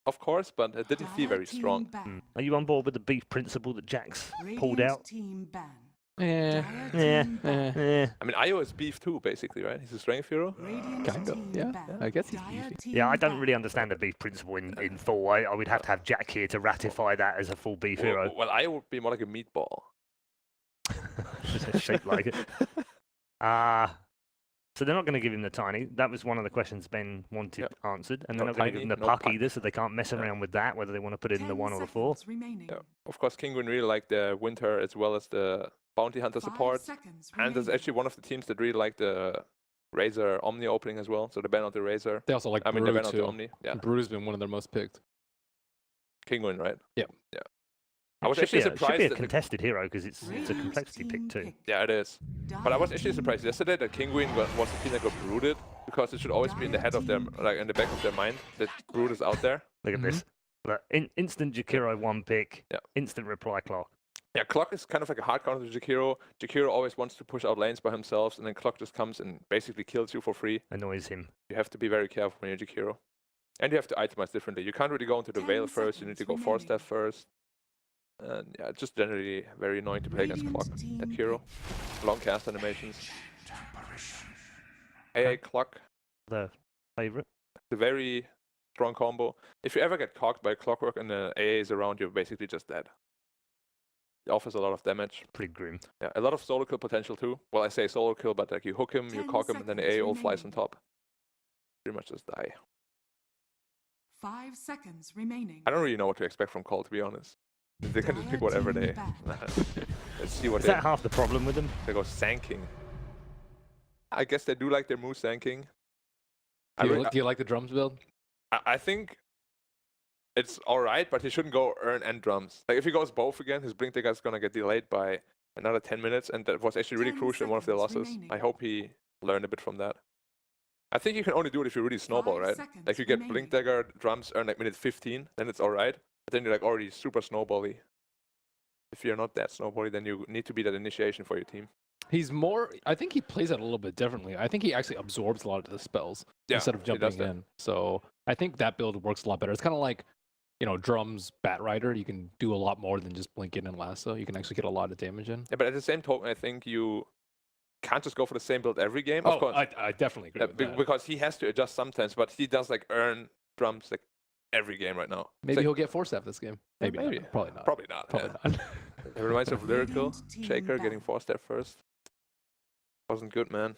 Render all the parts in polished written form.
of course, but it didn't feel very strong. Are you on board with the beef principle that Jack's pulled out? Yeah. I mean, Io is beef too, basically, right? He's a strength hero. Kind of. Yeah. I guess he's beefy. Yeah, I don't really understand the beef principle in full. I would have to have Jack here to ratify that as a full beef hero. Well, Io would be more like a meatball. Shaped like it. So they're not going to give him the tiny. That was one of the questions Ben wanted answered. And they're not going to give him the puck either, so they can't mess around with that, whether they want to put it in the 1 or the 4. Yeah. Of course, Kinguin really liked the Winter as well as the Bounty Hunter support. And there's actually one of the teams that really like the Razor Omni opening as well. So they ban out the Razor. They also like Brood they ban out too. the Omni. Yeah. Brood has been one of their most picked. Kinguin, right? Yeah. Yeah. I was actually surprised. It should be a contested hero because it's a complexity pick too. Yeah, it is. But I was actually surprised yesterday that Kinguin was the team that got brooded, because it should always be in the head of them, like in the back of their mind, that Brood is out there. Look at this. Look, instant Jakiro 1 pick. Yeah. Instant reply clock. Yeah, Clock is kind of like a hard counter to Jakiro. Jakiro always wants to push out lanes by himself, and then Clock just comes and basically kills you for free. Annoys him. You have to be very careful when you're Jakiro. And you have to itemize differently. You can't really go into the Veil first, you need to go 4-step first. And yeah, it's just generally very annoying to play against Clock, that hero. Long cast animations. AA Clock. The favorite. It's a very strong combo. If you ever get cocked by Clockwork and the AA is around, you're basically just dead. It offers a lot of damage. Pretty grim. Yeah, a lot of solo kill potential too. Well, I say solo kill, but like you hook him, you cock him, and then the AA all flies on top. Pretty much just die. 5 seconds remaining. I don't really know what to expect from coL, to be honest. They can just pick whatever they... Let's see what Is that half the problem with them? They go sanking. I guess they do like their move sanking. Do you like the drums build? I think it's alright, but he shouldn't go Earn and drums. Like if he goes both again, his Blink Dagger is gonna get delayed by another 10 minutes, and that was actually really crucial in one of their losses. I hope he learned a bit from that. I think you can only do it if you really snowball, right? Like you get Blink Dagger, drums, earn like minute 15, then it's alright. But then you're like already super snowbally. If you're not that snowbally, then you need to be that initiation for your team. He's more... I think he plays it a little bit differently. I think he actually absorbs a lot of the spells instead of jumping in. So I think that build works a lot better. It's kind of like, you know, drums, Bat Rider. You can do a lot more than just blink in and lasso. You can actually get a lot of damage in. Yeah, but at the same token, I think you can't just go for the same build every game. Oh, of course. I definitely agree with that. Because he has to adjust sometimes, but he does like earn drums like every game right now. Maybe he'll get 4-step this game. Maybe. Not. Probably not. Probably not. Probably Yeah. not. It reminds me of Lyrical. Shaker getting 4-step first. Wasn't good, man.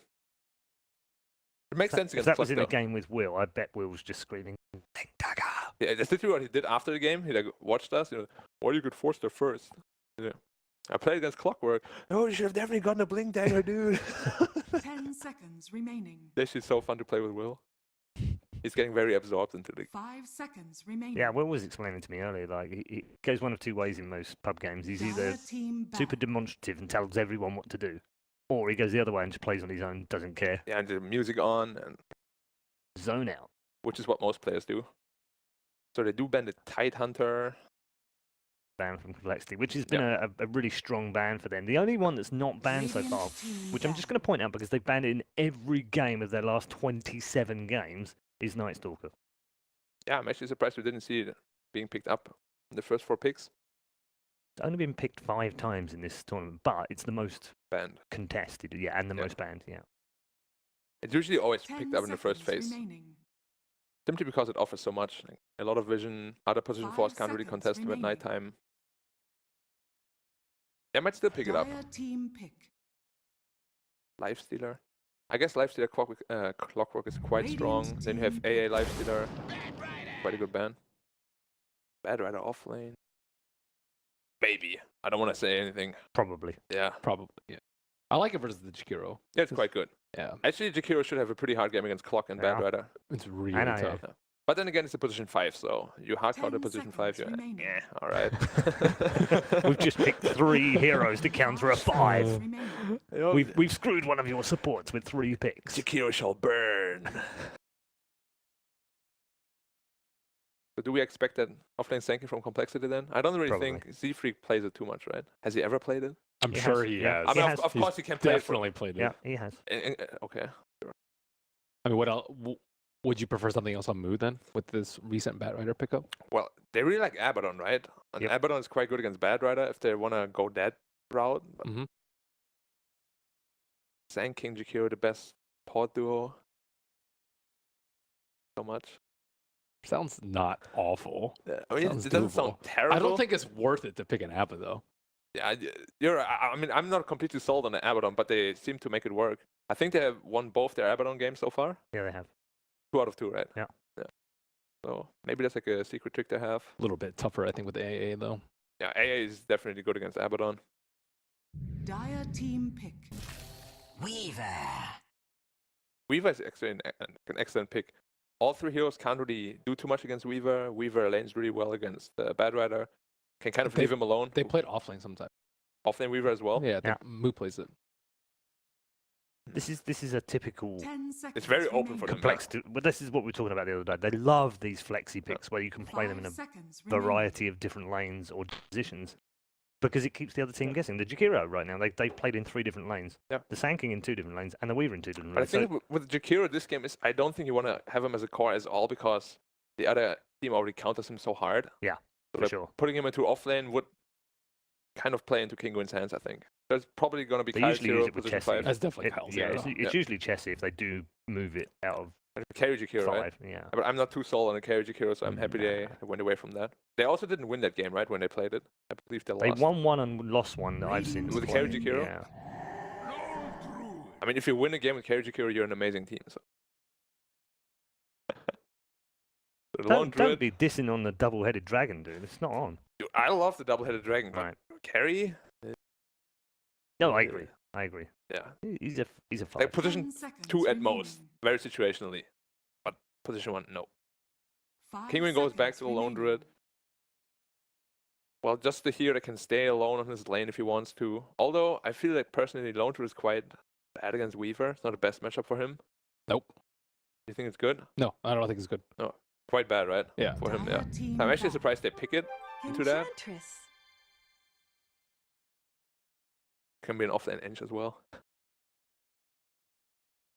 It makes sense against If that was Clock, in a though. game with Will, I bet Will was just screaming, Blink Dagger! Yeah, that's literally what he did after the game. He like watched us, you know, why you could 4-step first. Yeah. I played against Clockwork. Oh, you should have definitely gotten a Blink Dagger, dude. 10 seconds remaining. This is so fun to play with Will. He's getting very absorbed into the... 5 seconds remaining. Yeah, Will was explaining to me earlier, like, he goes one of two ways in most pub games. He's either super demonstrative and tells everyone what to do, or he goes the other way and just plays on his own, doesn't care. Yeah, and the music on, and Zone out. which is what most players do. So they do ban the Tide Hunter. Ban from Complexity, which has been a really strong ban for them. The only one that's not banned so far, which I'm just going to point out because they've banned it in every game of their last 27 games, is Night Stalker. Yeah, I'm actually surprised we didn't see it being picked up in the first 4 picks. It's only been picked 5 times in this tournament, but it's the most Banned. contested, yeah, and the most banned, yeah. It's usually always picked up in the first phase. Remaining. Simply because it offers so much. Like, a lot of vision, other position 5 4s can't really seconds contest them at remaining. nighttime. I might still pick it up. Dire team pick. Lifestealer. I guess Lifestealer Clockwork is quite strong. Then you have AA Lifestealer. Quite a good ban. Bad Rider off lane. Maybe. I don't want to say anything. Probably. Yeah. Probably, yeah. I like it versus the Jakiro. Yeah, it's quite good. Yeah. Actually, Jakiro should have a pretty hard game against Clock and Bad Rider. It's really I know, tough. Yeah. But then again, it's a position 5, so you hard counter 10 position 5, you're seconds like, remaining. alright. We've just picked 3 heroes to counter a 5. Remaining. We've screwed one of your supports with 3 picks. Jakiro shall burn. So do we expect that offlane sanking from Complexity then? I don't really think Z-Freak plays it too much, right? Has he ever played it? I'm He sure has, he yeah. has. I mean, He has. of course he can play Definitely played it. Yeah, he has. it. Okay. I mean, what else? Would you prefer something else on Mood then with this recent Batrider pickup? Well, they really like Abaddon, right? And Yep. Abaddon is quite good against Batrider if they want to go that route. But Mm-hmm. Sand King Jakiro, the best port duo. So much. Sounds not awful. Yeah, I mean, Sounds it doesn't sound doable. terrible. I don't think it's worth it to pick an Abba though. Yeah, I mean, I'm not completely sold on the Abaddon, but they seem to make it work. I think they have won both their Abaddon games so far. Yeah, they have. 2 out of 2, right? Yeah. Yeah. So maybe that's like a secret trick to have. A little bit tougher, I think, with the AA though. Yeah, AA is definitely good against Abaddon. Dire team pick. Weaver is actually an excellent pick. All 3 heroes can't really do too much against Weaver. Weaver lanes really well against Batrider. Can kind of leave him alone. They played offlane sometimes. Offlane Weaver as well. Yeah, I think Mood plays it. This is a typical 10 seconds. It's very open for them. complex. But this is what we were talking about the other day. They love these flexi picks where you can play them in a variety of different lanes or positions because it keeps the other team guessing. The Jakiro right now, they've played in 3 different lanes. Yeah. The Sand King in 2 different lanes and the Weaver in 2 different But I lanes. think with Jakiro, this game is, I don't think you want to have him as a core as all because the other team already counters him so hard. Yeah, So for like, sure. putting him into offlane would kind of play into Kinguin's hands, I think. There's probably going to be They Kyle usually Zero, use it with position Chessie. 5. That's definitely It- Kyle yeah, Zero. it's Yeah. usually Chessie if they do move it out of And carry Jakiro, 5. right? Yeah. But I'm not too sold on the carry Jakiro, so I'm happy they went away from that. They also didn't win that game, right, when they played it? I believe they They lost. won 1 and lost 1 that I've seen. With the play. carry Jakiro? Yeah. I mean, if you win a game with carry Jakiro, you're an amazing team. So. The Lone Don't Druid, be dissing on the double-headed dragon, dude. It's not on. dude, I love the double-headed dragon, but Right. carry? No, I agree. I agree. Yeah. He's a 5. Like position 2 at most, very situationally. But position 1, no. Kinguin goes back to the Lone Druid. Well, just the hero that can stay alone on his lane if he wants to. Although, I feel like personally Lone Druid is quite bad against Weaver. It's not the best matchup for him. Nope. You think it's good? No, I don't think it's good. Quite bad, right? Yeah. For him, yeah. I'm actually surprised they pick it into that. Can be an offlane Ench as well.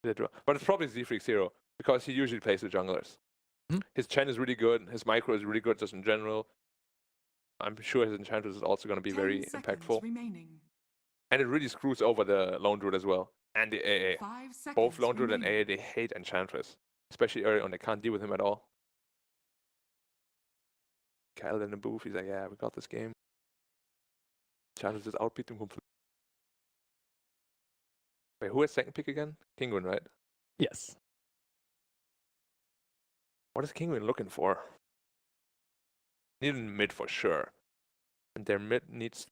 But it's probably Z-Freak Zero, because he usually plays the junglers. Hmm? His Chen is really good, his micro is really good just in general. I'm sure his Enchantress is also going to be very impactful. And it really screws over the Lone Druid as well, and the AA. Both Lone Druid and AA, they hate Enchantress. Especially early on, they can't deal with him at all. Kyle in the booth, he's like, yeah, we got this game. Enchantress just outbeat him completely. Wait, who has second pick again? Kinguin, right? Yes. What is Kinguin looking for? Need a mid for sure. And their mid needs...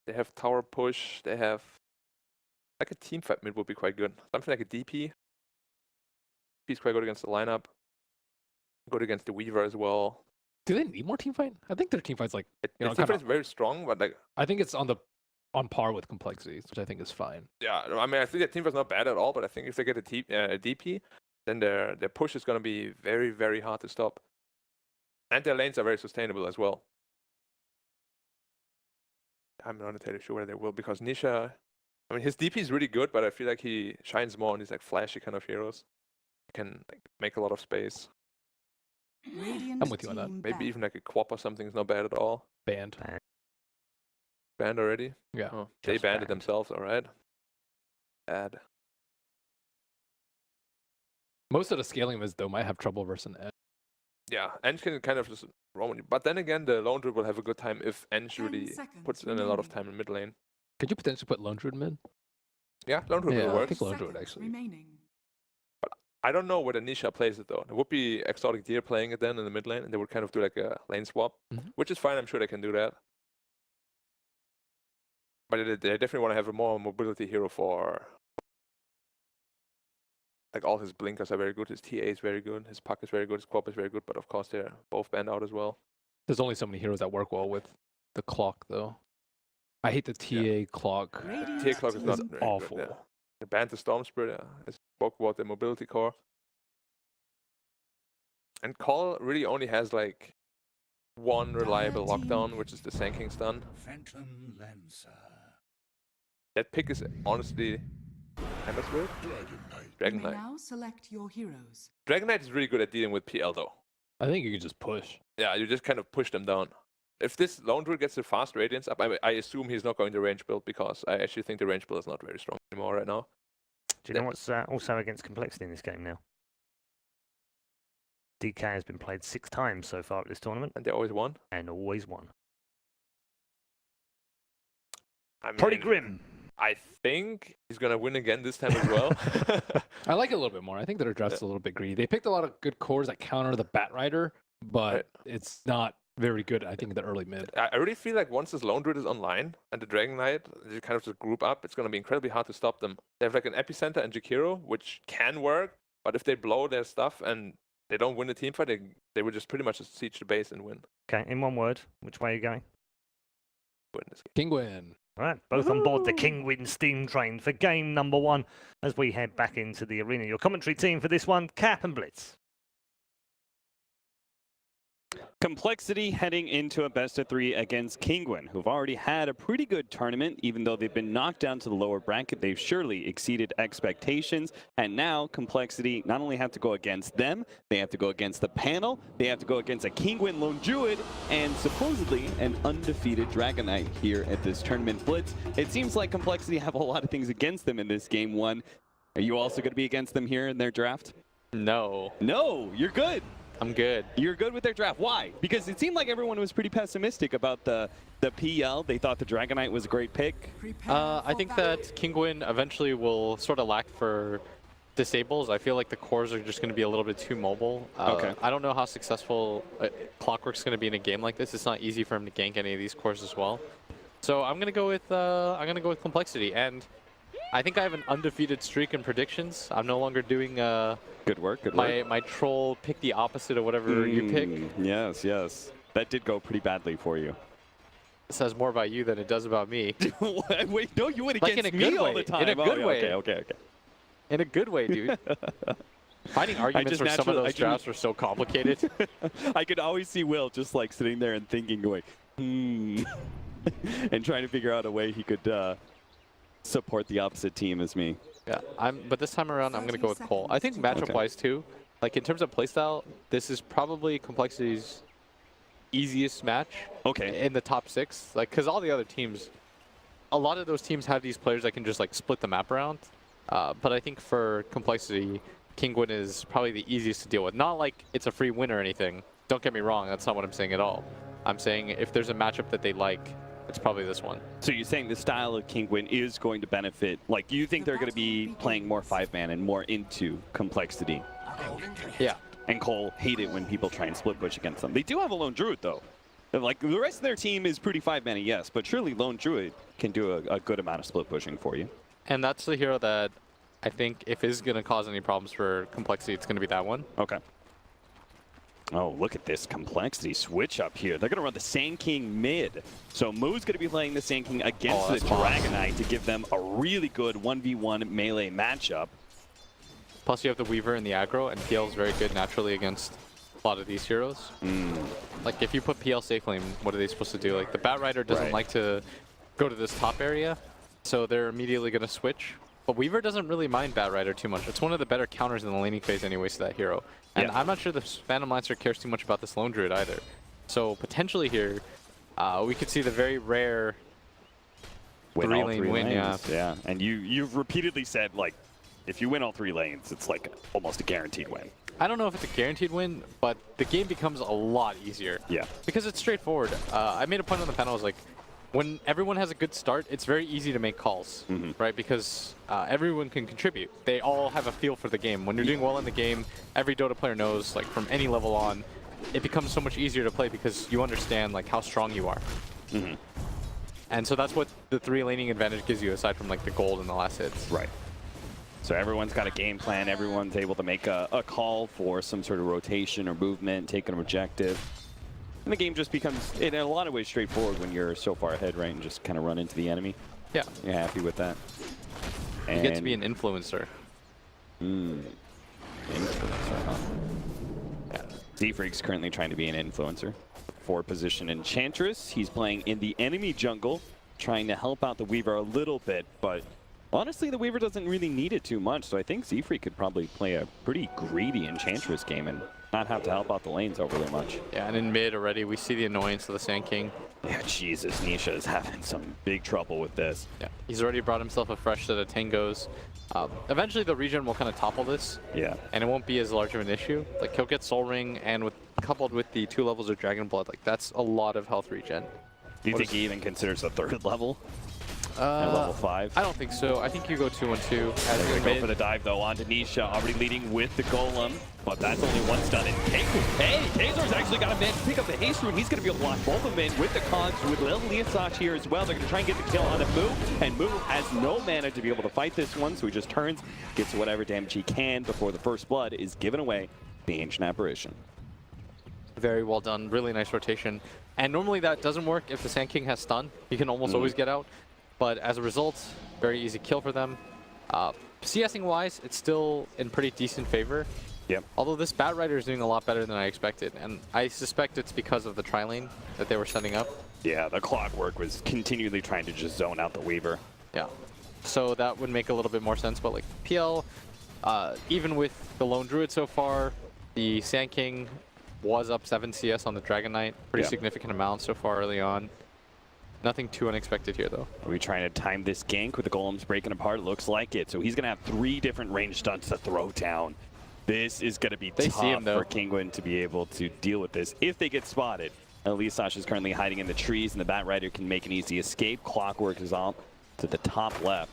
They have tower push, they have... Like a team fight mid would be quite good. Something like a DP. He's quite good against the lineup. Good against the Weaver as well. Do they need more team fight? I think their team fight's like, The team fight is very strong, but like... I think it's on par with complexities, which I think is fine. Yeah, I mean, I think their team fight's not bad at all, but I think if they get a DP, then their push is going to be very, very hard to stop. And their lanes are very sustainable as well. I'm not entirely sure where they will, because Nisha... I mean, his DP is really good, but I feel like he shines more on these like flashy kind of heroes. He can like, make a lot of space. I'm with you on that. Maybe even like a Quap or something is not bad at all. Banned. Banned already? Yeah. Oh, they banned it themselves, alright. Bad. Most of the scaling mids, though, might have trouble versus an Edge. Yeah, Ench can kind of just roam on you. But then again, the Lone Druid will have a good time if Ench really puts in a lot of time in mid lane. Could you potentially put Lone Druid mid? Yeah, Lone Druid Yeah, will I work. think Lone Druid actually. But I don't know whether Nisha plays it though. There would be Exotic Deer playing it then in the mid lane, and they would kind of do like a lane swap, which is fine. I'm sure they can do that. But they definitely want to have a more mobility hero for... Like all his blinkers are very good, his TA is very good, his puck is very good, his Quap is very good, but of course they're both banned out as well. There's only so many heroes that work well with the clock, though. I hate the TA clock. TA clock is not It's very awful. Good, yeah. They banned the Storm Spirit, I spoke about the mobility core. And coL really only has like one reliable lockdown, which is the Sand King stun. Phantom Lancer. That pick is honestly kind of weird. Dragon Knight. Dragon You may Knight. now select your heroes. Dragon Knight is really good at dealing with PL though. I think you can just push. Yeah, you just kind of push them down. If this Lone Druid gets the fast Radiance up, I assume he's not going to range build because I actually think the range build is not very strong anymore right now. Do you know what's also against complexity in this game now? DK has been played 6 times so far at this tournament. And they always won. And always won. I mean, Pretty grim. I think he's going to win again this time as well. I like it a little bit more. I think their draft's a little bit greedy. They picked a lot of good cores that counter the Bat Rider, but it's not very good, I think, in the early mid. I really feel like once this Lone Druid is online and the Dragon Knight, they kind of just group up, it's going to be incredibly hard to stop them. They have like an Epicenter and Jakiro, which can work, but if they blow their stuff and they don't win the team fight, they would just pretty much just siege the base and win. Okay, in one word, which way are you going? Win this game. Kingwin. All right, both on board the Kingwin steam train for game number 1 as we head back into the arena. Your commentary team for this one, Cap and Blitz. Complexity heading into a best-of-3 against Kingwin, who've already had a pretty good tournament. Even though they've been knocked down to the lower bracket, they've surely exceeded expectations. And now Complexity not only have to go against them, they have to go against the panel, they have to go against a Kingwin Lone Druid, and supposedly an undefeated Dragon Knight here at this tournament Blitz. It seems like Complexity have a lot of things against them in this game 1. Are you also going to be against them here in their draft? No. No, you're good. I'm good. You're good with their draft. Why? Because it seemed like everyone was pretty pessimistic about the PL. They thought the Dragon Knight was a great pick. I think that Kingwin eventually will sort of lack for disables. I feel like the cores are just going to be a little bit too mobile. Okay. I don't know how successful Clockwork's going to be in a game like this. It's not easy for him to gank any of these cores as well. So I'm going to go with Complexity, and I think I have an undefeated streak in predictions. I'm no longer doing Good work, good work. my troll pick the opposite of whatever you pick. Yes, yes. That did go pretty badly for you. It saes more about you than it does about me. Wait, no, you went Like against in a good me all way. the time. In a good way. Okay. In a good way, dude. Finding arguments for some of those drafts were so complicated. I could always see Will just like sitting there and thinking, going, and trying to figure out a way he could support the opposite team as me. Yeah, but this time around, I'm going to go with coL. I think matchup-wise, too, like in terms of playstyle, this is probably Complexity's easiest match in the top 6. Like, because all the other teams, a lot of those teams have these players that can just like split the map around. But I think for Complexity, Kingwin is probably the easiest to deal with. Not like it's a free win or anything. Don't get me wrong, that's not what I'm saying at all. I'm saying if there's a matchup that they like, it's probably this one. So you're saying the style of Kingwin is going to benefit, like you think they're going to be playing more 5-man and more into Complexity? Yeah. And coL hate it when people try and split push against them. They do have a Lone Druid though. Like the rest of their team is pretty 5-man, yes, but surely Lone Druid can do a good amount of split pushing for you. And that's the hero that I think if is going to cause any problems for Complexity, it's going to be that one. Okay. Oh, look at this Complexity switch up here. They're going to run the Sand King mid. So Moo's going to be playing the Sand King against the Dragon Knight to give them a really good 1v1 melee matchup. Plus you have the Weaver and the aggro, and PL is very good naturally against a lot of these heroes. Like if you put PL safe lane, what are they supposed to do? Like the Bat Rider doesn't like to go to this top area, so they're immediately going to switch. But Weaver doesn't really mind Bat Rider too much. It's one of the better counters in the laning phase anyways to that hero. And I'm not sure the Phantom Lancer cares too much about this Lone Druid either. So potentially here, we could see the very rare 3-lane win. Yeah, and you've repeatedly said, like, if you win all 3 lanes, it's like almost a guaranteed win. I don't know if it's a guaranteed win, but the game becomes a lot easier. Yeah. Because it's straightforward. I made a point on the panel, I was like, when everyone has a good start, it's very easy to make calls, right? Because everyone can contribute. They all have a feel for the game. When you're doing well in the game, every Dota player knows, like from any level on, it becomes so much easier to play because you understand like how strong you are. And so that's what the 3-laning advantage gives you, aside from like the gold and the last hits. Right. So everyone's got a game plan. Everyone's able to make a call for some sort of rotation or movement, take an objective. And the game just becomes, in a lot of ways, straightforward when you're so far ahead, right? And just kind of run into the enemy. Yeah. You're happy with that. And you get to be an influencer. Influencer, huh? Yeah. Z-Freak's currently trying to be an influencer. 4-position Enchantress. He's playing in the enemy jungle, trying to help out the Weaver a little bit, but Honestly, the Weaver doesn't really need it too much, so I think Z-Freak could probably play a pretty greedy Enchantress game and not have to help out the lanes overly much. Yeah, and in mid already, we see the annoyance of the Sand King. Yeah, Jesus, Nisha is having some big trouble with this. Yeah, he's already brought himself a fresh set of Tangos. Eventually, the regen will kind of topple this. Yeah. And it won't be as large of an issue. Like, he'll get Soul Ring, and coupled with the 2 levels of Dragon Blood, like, that's a lot of health regen. Do you think he even considers the 3rd level? At level 5? I don't think so. I think you go 2-1-2. As they go for the dive, though, onto Nisha, already leading with the Golem. But that's only one stun. And Kazor's actually got a man to pick up the haste rune. He's going to be able to block both of them in with the Cogs, with Lil Liasach here as well. They're going to try and get the kill on the Moo. And Moo has no mana to be able to fight this one, so he just turns, gets whatever damage he can before the first blood is given away. The Ancient Apparition. Very well done. Really nice rotation. And normally that doesn't work if the Sand King has stun. He can almost always get out. But as a result, very easy kill for them. CSing wise, it's still in pretty decent favor. Yep. Although this Bat Rider is doing a lot better than I expected. And I suspect it's because of the tri-lane that they were setting up. Yeah, the Clockwork was continually trying to just zone out the Weaver. Yeah. So that would make a little bit more sense. But like PL, even with the Lone Druid so far, the Sand King was up 7 CS on the Dragon Knight. Pretty significant amount so far early on. Nothing too unexpected here, though. Are we trying to time this gank with the Golems breaking apart? Looks like it. So he's going to have 3 different range stunts to throw down. This is going to be tough for Kinguin to be able to deal with this if they get spotted. Liasach is currently hiding in the trees, and the Bat Rider can make an easy escape. Clockwork is on to the top left.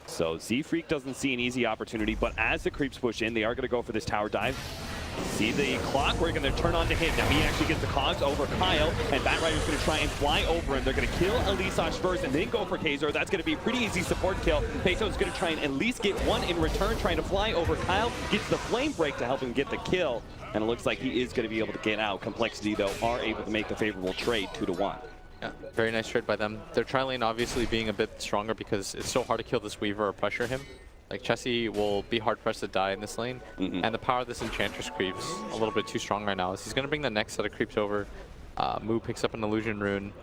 So Z-Freak doesn't see an easy opportunity, but as the creeps push in, they are going to go for this tower dive. See the Clockwork, and they're turn on to him. Now he actually gets the Cogs over Kyle, and Bat Rider's going to try and fly over him. They're going to kill Liasach first and then go for Kazor. That's going to be a pretty easy support kill. Peyto's going to try and at least get one in return, trying to fly over Kyle. Gets the Flame Break to help him get the kill, and it looks like he is going to be able to get out. Complexity, though, are able to make the favorable trade 2-1. Yeah, very nice trade by them. Their tri-lane obviously being a bit stronger because it's so hard to kill this Weaver or pressure him. Like, Chessie will be hard-pressed to die in this lane, and the power of this Enchantress creeps a little bit too strong right now. He's going to bring the next set of creeps over. Moo picks up an Illusion Rune,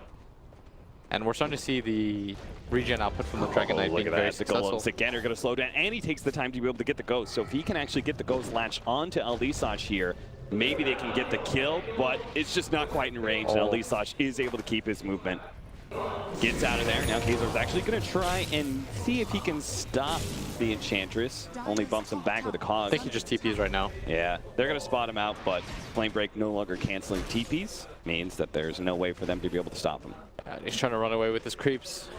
and we're starting to see the regen output from the Dragon Knight being very successful. The Golems again are going to slow down, and he takes the time to be able to get the Ghost. So if he can actually get the Ghost latched onto Liasach here, maybe they can get the kill, but it's just not quite in range, and Liasach is able to keep his movement. Gets out of there. Now Kazor's actually going to try and see if he can stop the Enchantress. Only bumps him back with a Cog. I think he just TPs right now. Yeah, they're going to spot him out, but Flame Break no longer canceling TPs means that there's no way for them to be able to stop him. He's trying to run away with his creeps.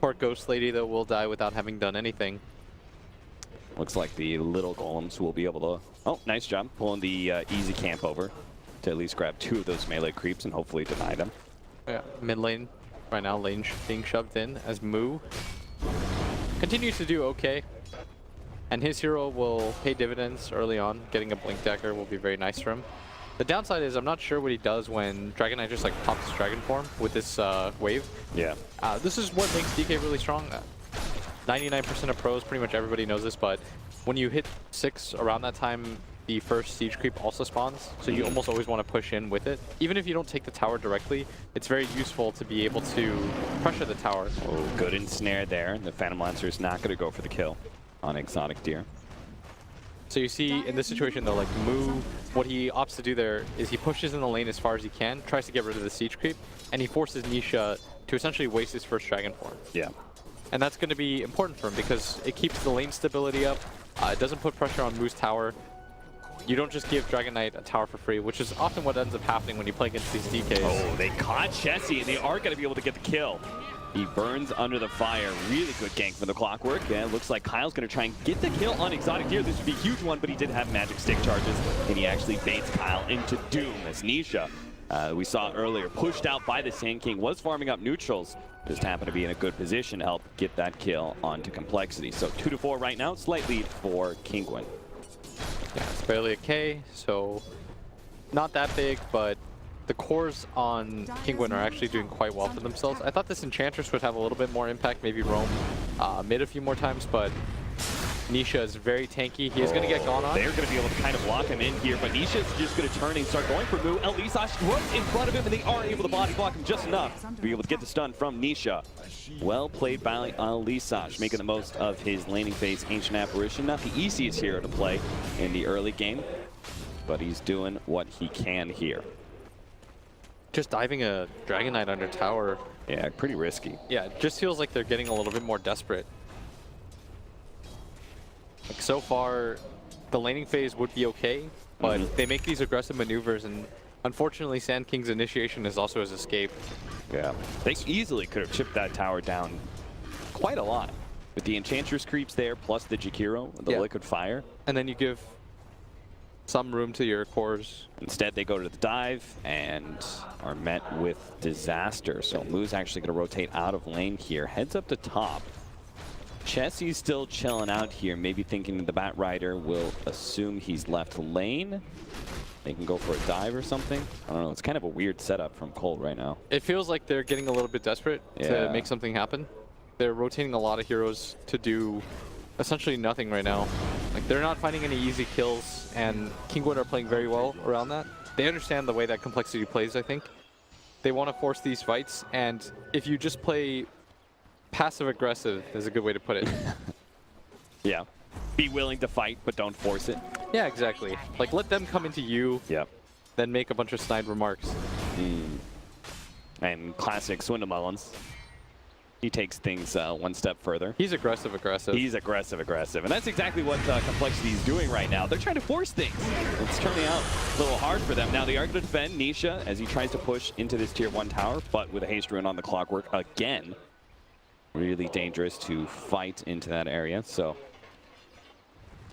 Poor Ghost Lady, though, will die without having done anything. Looks like the little Golems will be able to... Oh, nice job pulling the easy camp over to at least grab 2 of those melee creeps and hopefully deny them. Yeah, mid lane. Right now, lane being shoved in as Moo continues to do okay. And his hero will pay dividends early on. Getting a Blink Dagger will be very nice for him. The downside is I'm not sure what he does when Dragon Knight just like pops his Dragon form with this wave. Yeah. This is what makes DK really strong. 99% of pros, pretty much everybody knows this, but when you hit 6 around that time, the first siege creep also spawns, so you almost always want to push in with it. Even if you don't take the tower directly, it's very useful to be able to pressure the tower. Oh, good ensnare there. The Phantom Lancer is not going to go for the kill on Exotic Deer. So you see in this situation though, like Moo, what he opts to do there is he pushes in the lane as far as he can, tries to get rid of the siege creep, and he forces Nisha to essentially waste his first Dragon form. Yeah. And that's going to be important for him because it keeps the lane stability up, it doesn't put pressure on Moo's tower. You don't just give Dragon Knight a tower for free, which is often what ends up happening when you play against these DKs. Oh, they caught Chessie, and they are going to be able to get the kill. He burns under the fire. Really good gank for the Clockwork. Yeah, it looks like Kyle's going to try and get the kill on Exotic Deer. This would be a huge one, but he did have magic stick charges, and he actually baits Kyle into doom as Nisha, we saw earlier, pushed out by the Sand King, was farming up neutrals. Just happened to be in a good position to help get that kill onto Complexity. So 2-4 right now, slight lead for Kinguin. Yeah, it's barely a K, so not that big, but the cores on Kinguin are actually doing quite well for themselves. I thought this Enchantress would have a little bit more impact, maybe roam mid a few more times, but Nisha is very tanky. He is going to get gone on. They're going to be able to kind of lock him in here, but Nisha's just going to turn and start going for Mu. Elisash runs in front of him, and they are able to body block him just enough to be able to get the stun from Nisha. Well played by Elisash, making the most of his laning phase Ancient Apparition. Not the easiest hero to play in the early game, but he's doing what he can here. Just diving a Dragon Knight under tower. Yeah, pretty risky. Yeah, it just feels like they're getting a little bit more desperate. Like so far, the laning phase would be okay, but they make these aggressive maneuvers, and unfortunately, Sand King's initiation is also his escape. Yeah, they easily could have chipped that tower down quite a lot. With the Enchantress creeps there, plus the Jakiro, the Liquid Fire. And then you give some room to your cores. Instead, they go to the dive and are met with disaster. So Mu's actually going to rotate out of lane here, heads up to top. Chessie's still chilling out here, maybe thinking the Bat Rider will assume he's left lane. They can go for a dive or something. I don't know. It's kind of a weird setup from coL right now. It feels like they're getting a little bit desperate to make something happen. They're rotating a lot of heroes to do essentially nothing right now. Like, they're not finding any easy kills, and Kinguin are playing very well around that. They understand the way that Complexity plays, I think. They want to force these fights, and if you just play passive-aggressive is a good way to put it. Yeah. Be willing to fight, but don't force it. Yeah, exactly. Like, let them come into you, then make a bunch of snide remarks. And classic Swindle Mullins. He takes things one step further. He's aggressive. He's aggressive. And that's exactly what Complexity is doing right now. They're trying to force things. It's turning out a little hard for them. Now they are going to defend Nisha as he tries to push into this tier 1 tower, but with a haste rune on the clockwork again. Really dangerous to fight into that area. So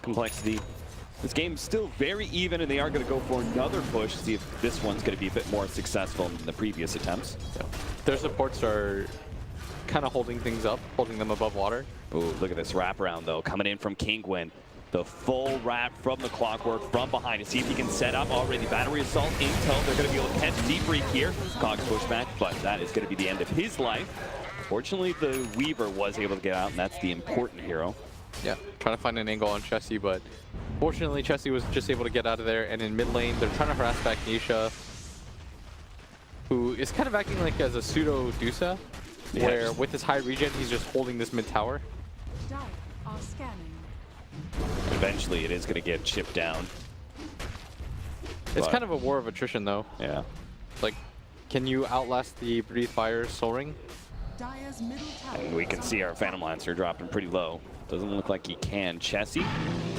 Complexity, this game's still very even, and they are going to go for another push to see if this one's going to be a bit more successful than the previous attempts. Their supports are kind of holding things up, holding them above water. Ooh, look at this wraparound, though, coming in from Kinguin. The full wrap from the clockwork from behind to see if he can set up already. Battery assault, intel. They're going to be able to catch Deep Freak here. Cogs pushback, but that is going to be the end of his life. Fortunately, the Weaver was able to get out, and that's the important hero. Yeah, trying to find an angle on Chessie, but fortunately, Chessie was just able to get out of there. And in mid lane, they're trying to harass back Nisha, who is kind of acting like as a pseudo Dusa, where with his high regen, he's just holding this mid tower. Eventually, it is going to get chipped down. It's kind of a war of attrition, though. Yeah. Like, can you outlast the Breathe Fire Soul Ring? And we can see our Phantom Lancer dropping pretty low. Doesn't look like he can. Chessie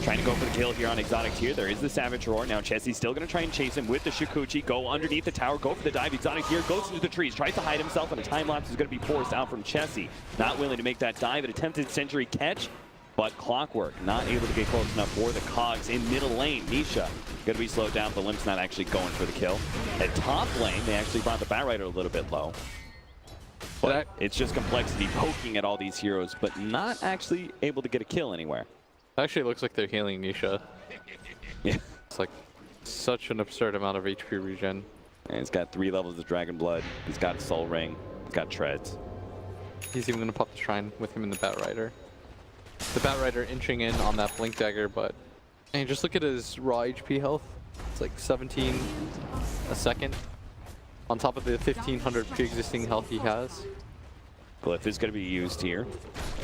trying to go for the kill here on Exotic Tier. There is the Savage Roar. Now Chessie's still going to try and chase him with the Shukuchi. Go underneath the tower. Go for the dive. Exotic Tier goes into the trees. Tries to hide himself, and a time lapse is going to be forced out from Chessie. Not willing to make that dive. An attempted Sentry catch, but Clockwork not able to get close enough for the Cogs in middle lane. Nisha going to be slowed down, but Limp's not actually going for the kill. At top lane, they actually brought the Bat Rider a little bit low. But it's just Complexity poking at all these heroes, but not actually able to get a kill anywhere. It actually looks like they're healing Nisha. Yeah. It's like such an absurd amount of HP regen. And he's got 3 levels of Dragon Blood. He's got a Soul Ring. He's got Treads. He's even going to pop the Shrine with him in the Bat Rider. The Bat Rider inching in on that Blink Dagger, but and just look at his raw HP health. It's like 17 a second. On top of the 1,500 pre-existing health he has. Glyph is going to be used here,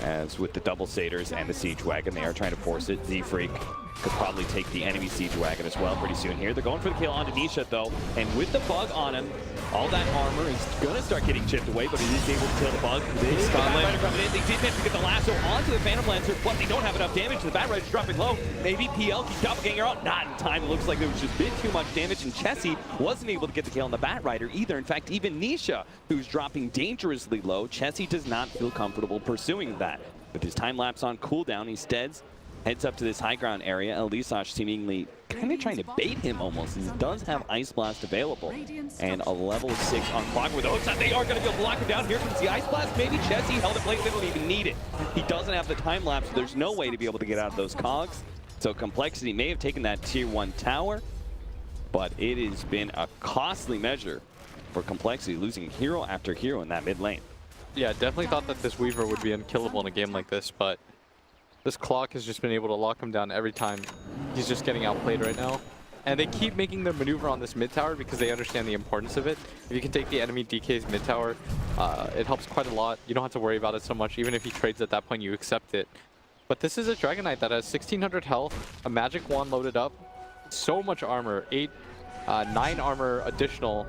as with the double Satyrs and the Siege Wagon, they are trying to force it. Z-Freak could probably take the enemy Siege Wagon as well pretty soon here. They're going for the kill onto Nisha, though, and with the bug on him, all that armor is going to start getting chipped away, but he is able to kill the bug. This Bat Rider coming in. They did manage to get the lasso onto the Phantom Lancer, but they don't have enough damage. The Bat Rider's dropping low. Maybe PL keeps doppelganger out. Not in time. It looks like there was just a bit too much damage, and Chessie wasn't able to get the kill on the Bat Rider either. In fact, even Nisha, who's dropping dangerously low, Chessie does not feel comfortable pursuing that. With his time lapse on cooldown, he heads up to this high ground area. Elisash seemingly kind of trying to bait him almost. He does have Ice Blast available. And a level 6 on Clockwork. Oh, they are going to be able to lock him down. Here comes the Ice Blast. Maybe Chessie held it late. They don't even need it. He doesn't have the time lapse, so there's no way to be able to get out of those cogs. So Complexity may have taken that tier 1 tower, but it has been a costly measure for Complexity, losing hero after hero in that mid lane. Yeah, definitely thought that this Weaver would be unkillable in a game like this, but This clock has just been able to lock him down every time. He's just getting outplayed right now. And they keep making their maneuver on this mid tower because they understand the importance of it. If you can take the enemy DK's mid tower, it helps quite a lot. You don't have to worry about it so much. Even if he trades at that point, you accept it. But this is a Dragon Knight that has 1600 health, a magic wand loaded up, so much armor, 9 armor additional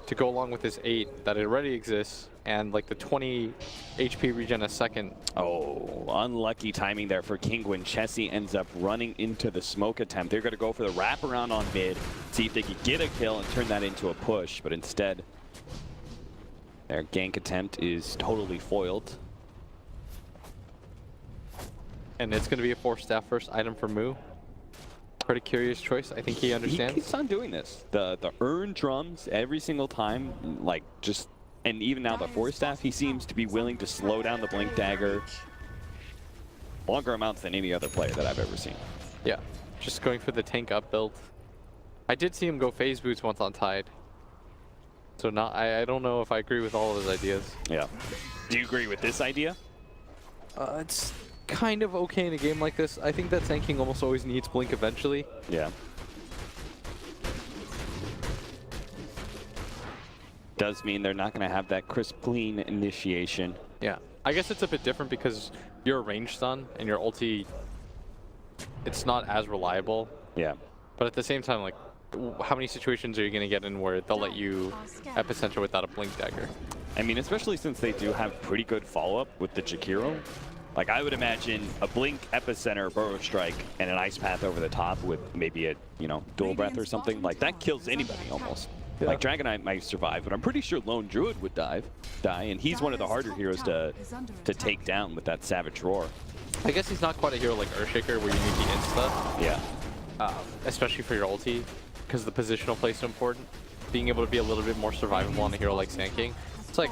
to go along with this 8 that already exists, and like the 20 HP regen a second. Oh, unlucky timing there for Kinguin. Chessie ends up running into the smoke attempt. They're going to go for the wraparound on mid, see if they could get a kill and turn that into a push, but instead their gank attempt is totally foiled. And it's going to be a 4-staff first item for Moo. Pretty curious choice. I think he understands. He keeps on doing this. The earn drums every single time, like just, and even now the 4-staff, he seems to be willing to slow down the Blink Dagger longer amounts than any other player that I've ever seen. Yeah, just going for the tank up build. I did see him go phase boots once on Tide. So I don't know if I agree with all of his ideas. Yeah. Do you agree with this idea? It's kind of okay in a game like this. I think that Sand King almost always needs Blink eventually. Yeah. Does mean they're not going to have that crisp, clean initiation. Yeah. I guess it's a bit different because you're a ranged stun and your ulti, it's not as reliable. Yeah. But at the same time, like, how many situations are you going to get in where they'll let you epicenter without a Blink Dagger? I mean, especially since they do have pretty good follow-up with the Jakiro. Like, I would imagine a Blink, Epicenter, Burrow Strike, and an Ice Path over the top with maybe a, you know, Dual Breath or something. Like, that kills anybody almost. Yeah. Like, Dragon Knight might survive, but I'm pretty sure Lone Druid would die, and he's one of the harder heroes to take down with that Savage Roar. I guess he's not quite a hero like Earthshaker where you need the insta. Yeah. Especially for your ulti, because the positional play is so important. Being able to be a little bit more survivable on a hero like Sand King. It's like,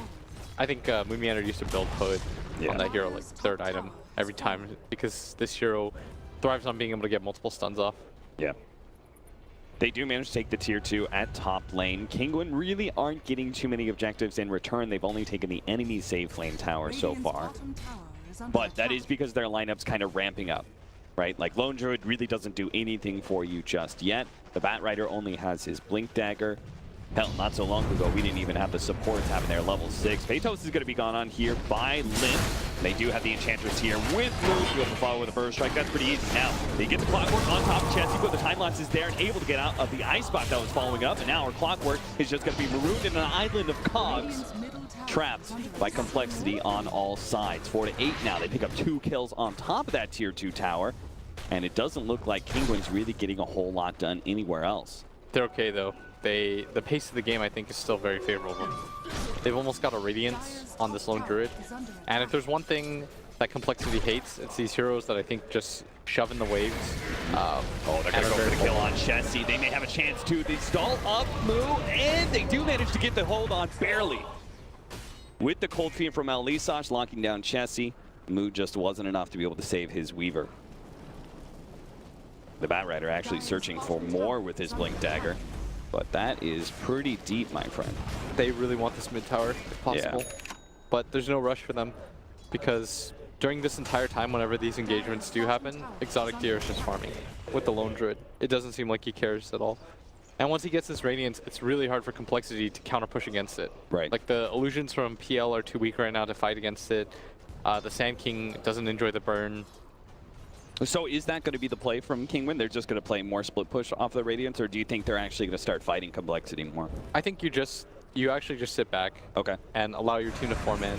I think Moonmeander used to build Hood on that hero like 3rd item every time because this hero thrives on being able to get multiple stuns off. Yeah. They do manage to take the tier 2 at top lane. Kinguin really aren't getting too many objectives in return. They've only taken the enemy safe lane tower so far. But that is because their lineup's kind of ramping up, right? Like Lone Druid really doesn't do anything for you just yet. The Bat Rider only has his Blink Dagger. Hell, not so long ago, we didn't even have the supports having their level 6. Phaetos is going to be gone on here by Limp. They do have the Enchantress here with Moon. Be able to follow with a Burrow Strike. That's pretty easy. Now, they get the Clockwork on top of Chessie, but the time lapse is there and able to get out of the ice spot that was following up. And now our Clockwork is just going to be marooned in an island of cogs, trapped by complexity on all sides. 4 to 8 now. They pick up 2 kills on top of that tier 2 tower. And it doesn't look like Kinguin's really getting a whole lot done anywhere else. They're okay though. The pace of the game I think is still very favorable. They've almost got a Radiance on this Lone Druid. And if there's one thing that Complexity hates, it's these heroes that I think just shove in the waves. Oh, they're going to go for the kill on Chessie. They may have a chance too. They stall up Moo, and they do manage to get the hold on barely. With the Cold Fiend from Alisage locking down Chessie, Moo just wasn't enough to be able to save his Weaver. The Bat Rider actually searching for more with his Blink Dagger. But that is pretty deep, my friend. They really want this mid tower, if possible. Yeah. But there's no rush for them, because during this entire time, whenever these engagements do happen, Exotic Deer is just farming with the Lone Druid. It doesn't seem like he cares at all. And once he gets this Radiance, it's really hard for Complexity to counter-push against it. Right. Like, the illusions from PL are too weak right now to fight against it. The Sand King doesn't enjoy the burn. So is that going to be the play from Kinguin? They're just going to play more split push off the Radiance, or do you think they're actually going to start fighting Complexity more? I think you actually just sit back and allow your team to form in.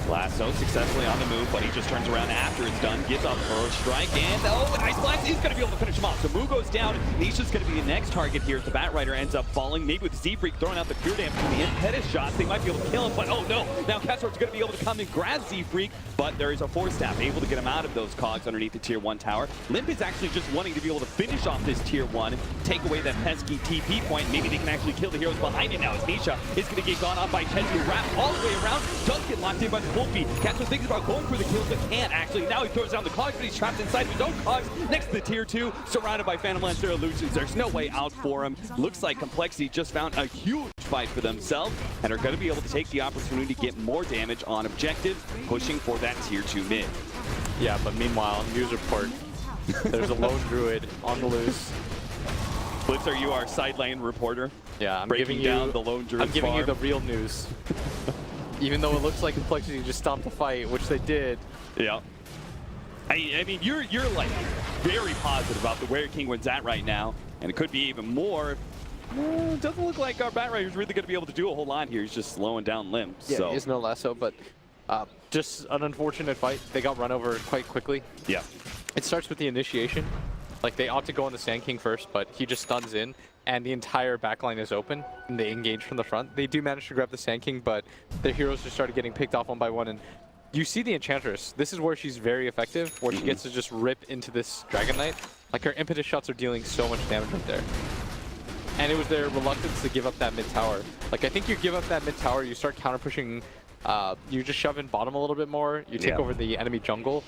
Lasso successfully on the move, but he just turns around after it's done, gives up Burrow Strike, and oh, Ice Blast is going to be able to finish him off. So Moo goes down. Nisha's going to be the next target here. The Bat Rider ends up falling, maybe with Z-Freak throwing out the pure damage from the impetus shots. They might be able to kill him, but oh no. Now Kessor's going to be able to come and grab Z-Freak, but there is a 4-staff able to get him out of those cogs underneath the tier 1 tower. Limp is actually just wanting to be able to finish off this tier 1, take away that pesky TP point. Maybe they can actually kill the heroes behind it now as Nisha is going to get gone off by Chessie, wrapped all the way around, does get locked in by the Wolfie. Castro thinks about going for the kills, but can't actually. Now he throws down the cogs, but he's trapped inside of his own cogs next to the tier 2, surrounded by Phantom Lancer illusions. There's no way out for him. Looks like Complexity just found a huge fight for themselves and are going to be able to take the opportunity to get more damage on objective, pushing for that tier 2 mid. Yeah, but meanwhile, news report. There's a lone druid on the loose. Blitz, are you our side lane reporter? Yeah, I'm breaking giving down you the lone druid. I'm giving you the real news. Even though it looks like Complexity just stopped the fight, which they did. Yeah. I mean, you're like very positive about where Kinguin's at right now, and it could be even more. It doesn't look like our Batrider's really going to be able to do a whole lot here. He's just slowing down limbs. Yeah, so. he is no less so, but just an unfortunate fight. They got run over quite quickly. Yeah. It starts with the initiation. Like, they ought to go on the Sand King first, but he just stuns in, and the entire backline is open, and they engage from the front. They do manage to grab the Sand King, but their heroes just started getting picked off one by one, and you see the Enchantress. This is where she's very effective, where she gets to just rip into this Dragon Knight. Like, her impetus shots are dealing so much damage right there. And it was their reluctance to give up that mid tower. Like, I think you give up that mid tower, you start counter pushing, you just shove in bottom a little bit more, you take over the enemy jungle.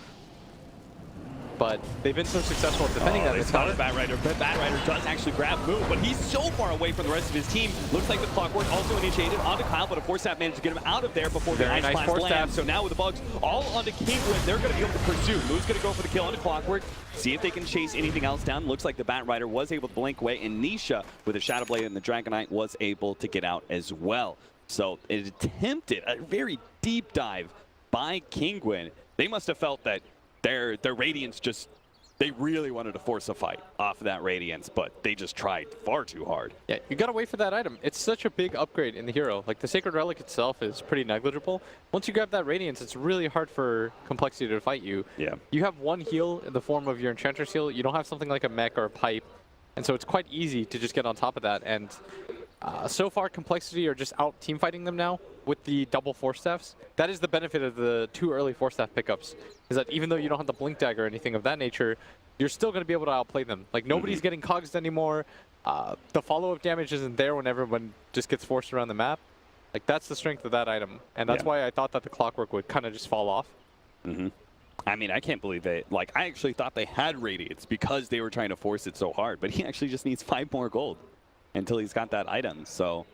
But they've been so successful at defending that mid tower. Batrider, but Batrider does actually grab Moon, but he's so far away from the rest of his team. Looks like the Clockwork also initiated onto Kyle, but a Force Staff managed to get him out of there before the Ice Blast lands. So now with the bugs all onto Kinguin, they're going to be able to pursue. Moon's going to go for the kill onto Clockwork. See if they can chase anything else down. Looks like the Batrider was able to blink away, and Nisha with the Shadow Blade and the Dragon Knight was able to get out as well. So it attempted a very deep dive by Kinguin. They must have felt that their Radiance just, they really wanted to force a fight off of that Radiance, but they just tried far too hard. Yeah, you gotta wait for that item. It's such a big upgrade in the hero. Like, the Sacred Relic itself is pretty negligible. Once you grab that Radiance, it's really hard for Complexity to fight you. Yeah. You have one heal in the form of your Enchantress heal. You don't have something like a mech or a pipe. And so it's quite easy to just get on top of that. And so far, Complexity are just out team fighting them now with the double Force Staffs. That is the benefit of the 2 early Force Staff pickups, is that even though you don't have the Blink Dagger or anything of that nature, you're still going to be able to outplay them. Like, nobody's getting cogs anymore. The follow-up damage isn't there when everyone just gets forced around the map. Like, that's the strength of that item. And that's why I thought that the Clockwork would kind of just fall off. I mean, I can't believe they, like, I actually thought they had Radiance because they were trying to force it so hard, but he actually just needs 5 more gold until he's got that item. So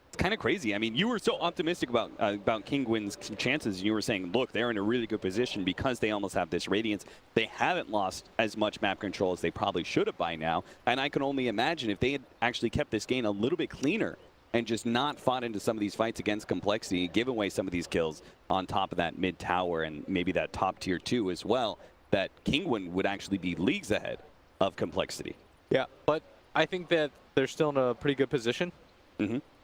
it's kind of crazy. I mean, you were so optimistic about Kinguin's chances. You were saying, look, they're in a really good position because they almost have this Radiance. They haven't lost as much map control as they probably should have by now. And I can only imagine if they had actually kept this game a little bit cleaner and just not fought into some of these fights against Complexity, give away some of these kills on top of that mid tower and maybe that top tier 2 as well, that Kinguin would actually be leagues ahead of Complexity. Yeah, but I think that they're still in a pretty good position.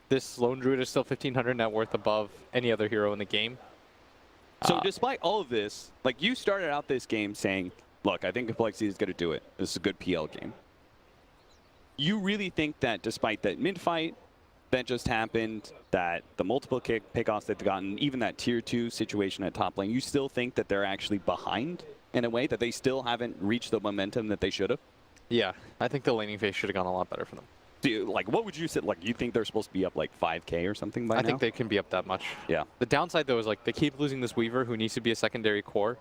This Lone Druid is still 1,500 net worth above any other hero in the game. So despite all of this, like, you started out this game saying, look, I think Complexity is going to do it. This is a good PL game. You really think that despite that mid-fight that just happened, that the multiple pickoffs that they've gotten, even that tier 2 situation at top lane, you still think that they're actually behind in a way, that they still haven't reached the momentum that they should have? Yeah, I think the laning phase should have gone a lot better for them. Do you, like, what would you say? Like, you think they're supposed to be up like 5K or something by now? I think they can be up that much. Yeah. The downside, though, is, like, they keep losing this Weaver who needs to be a secondary core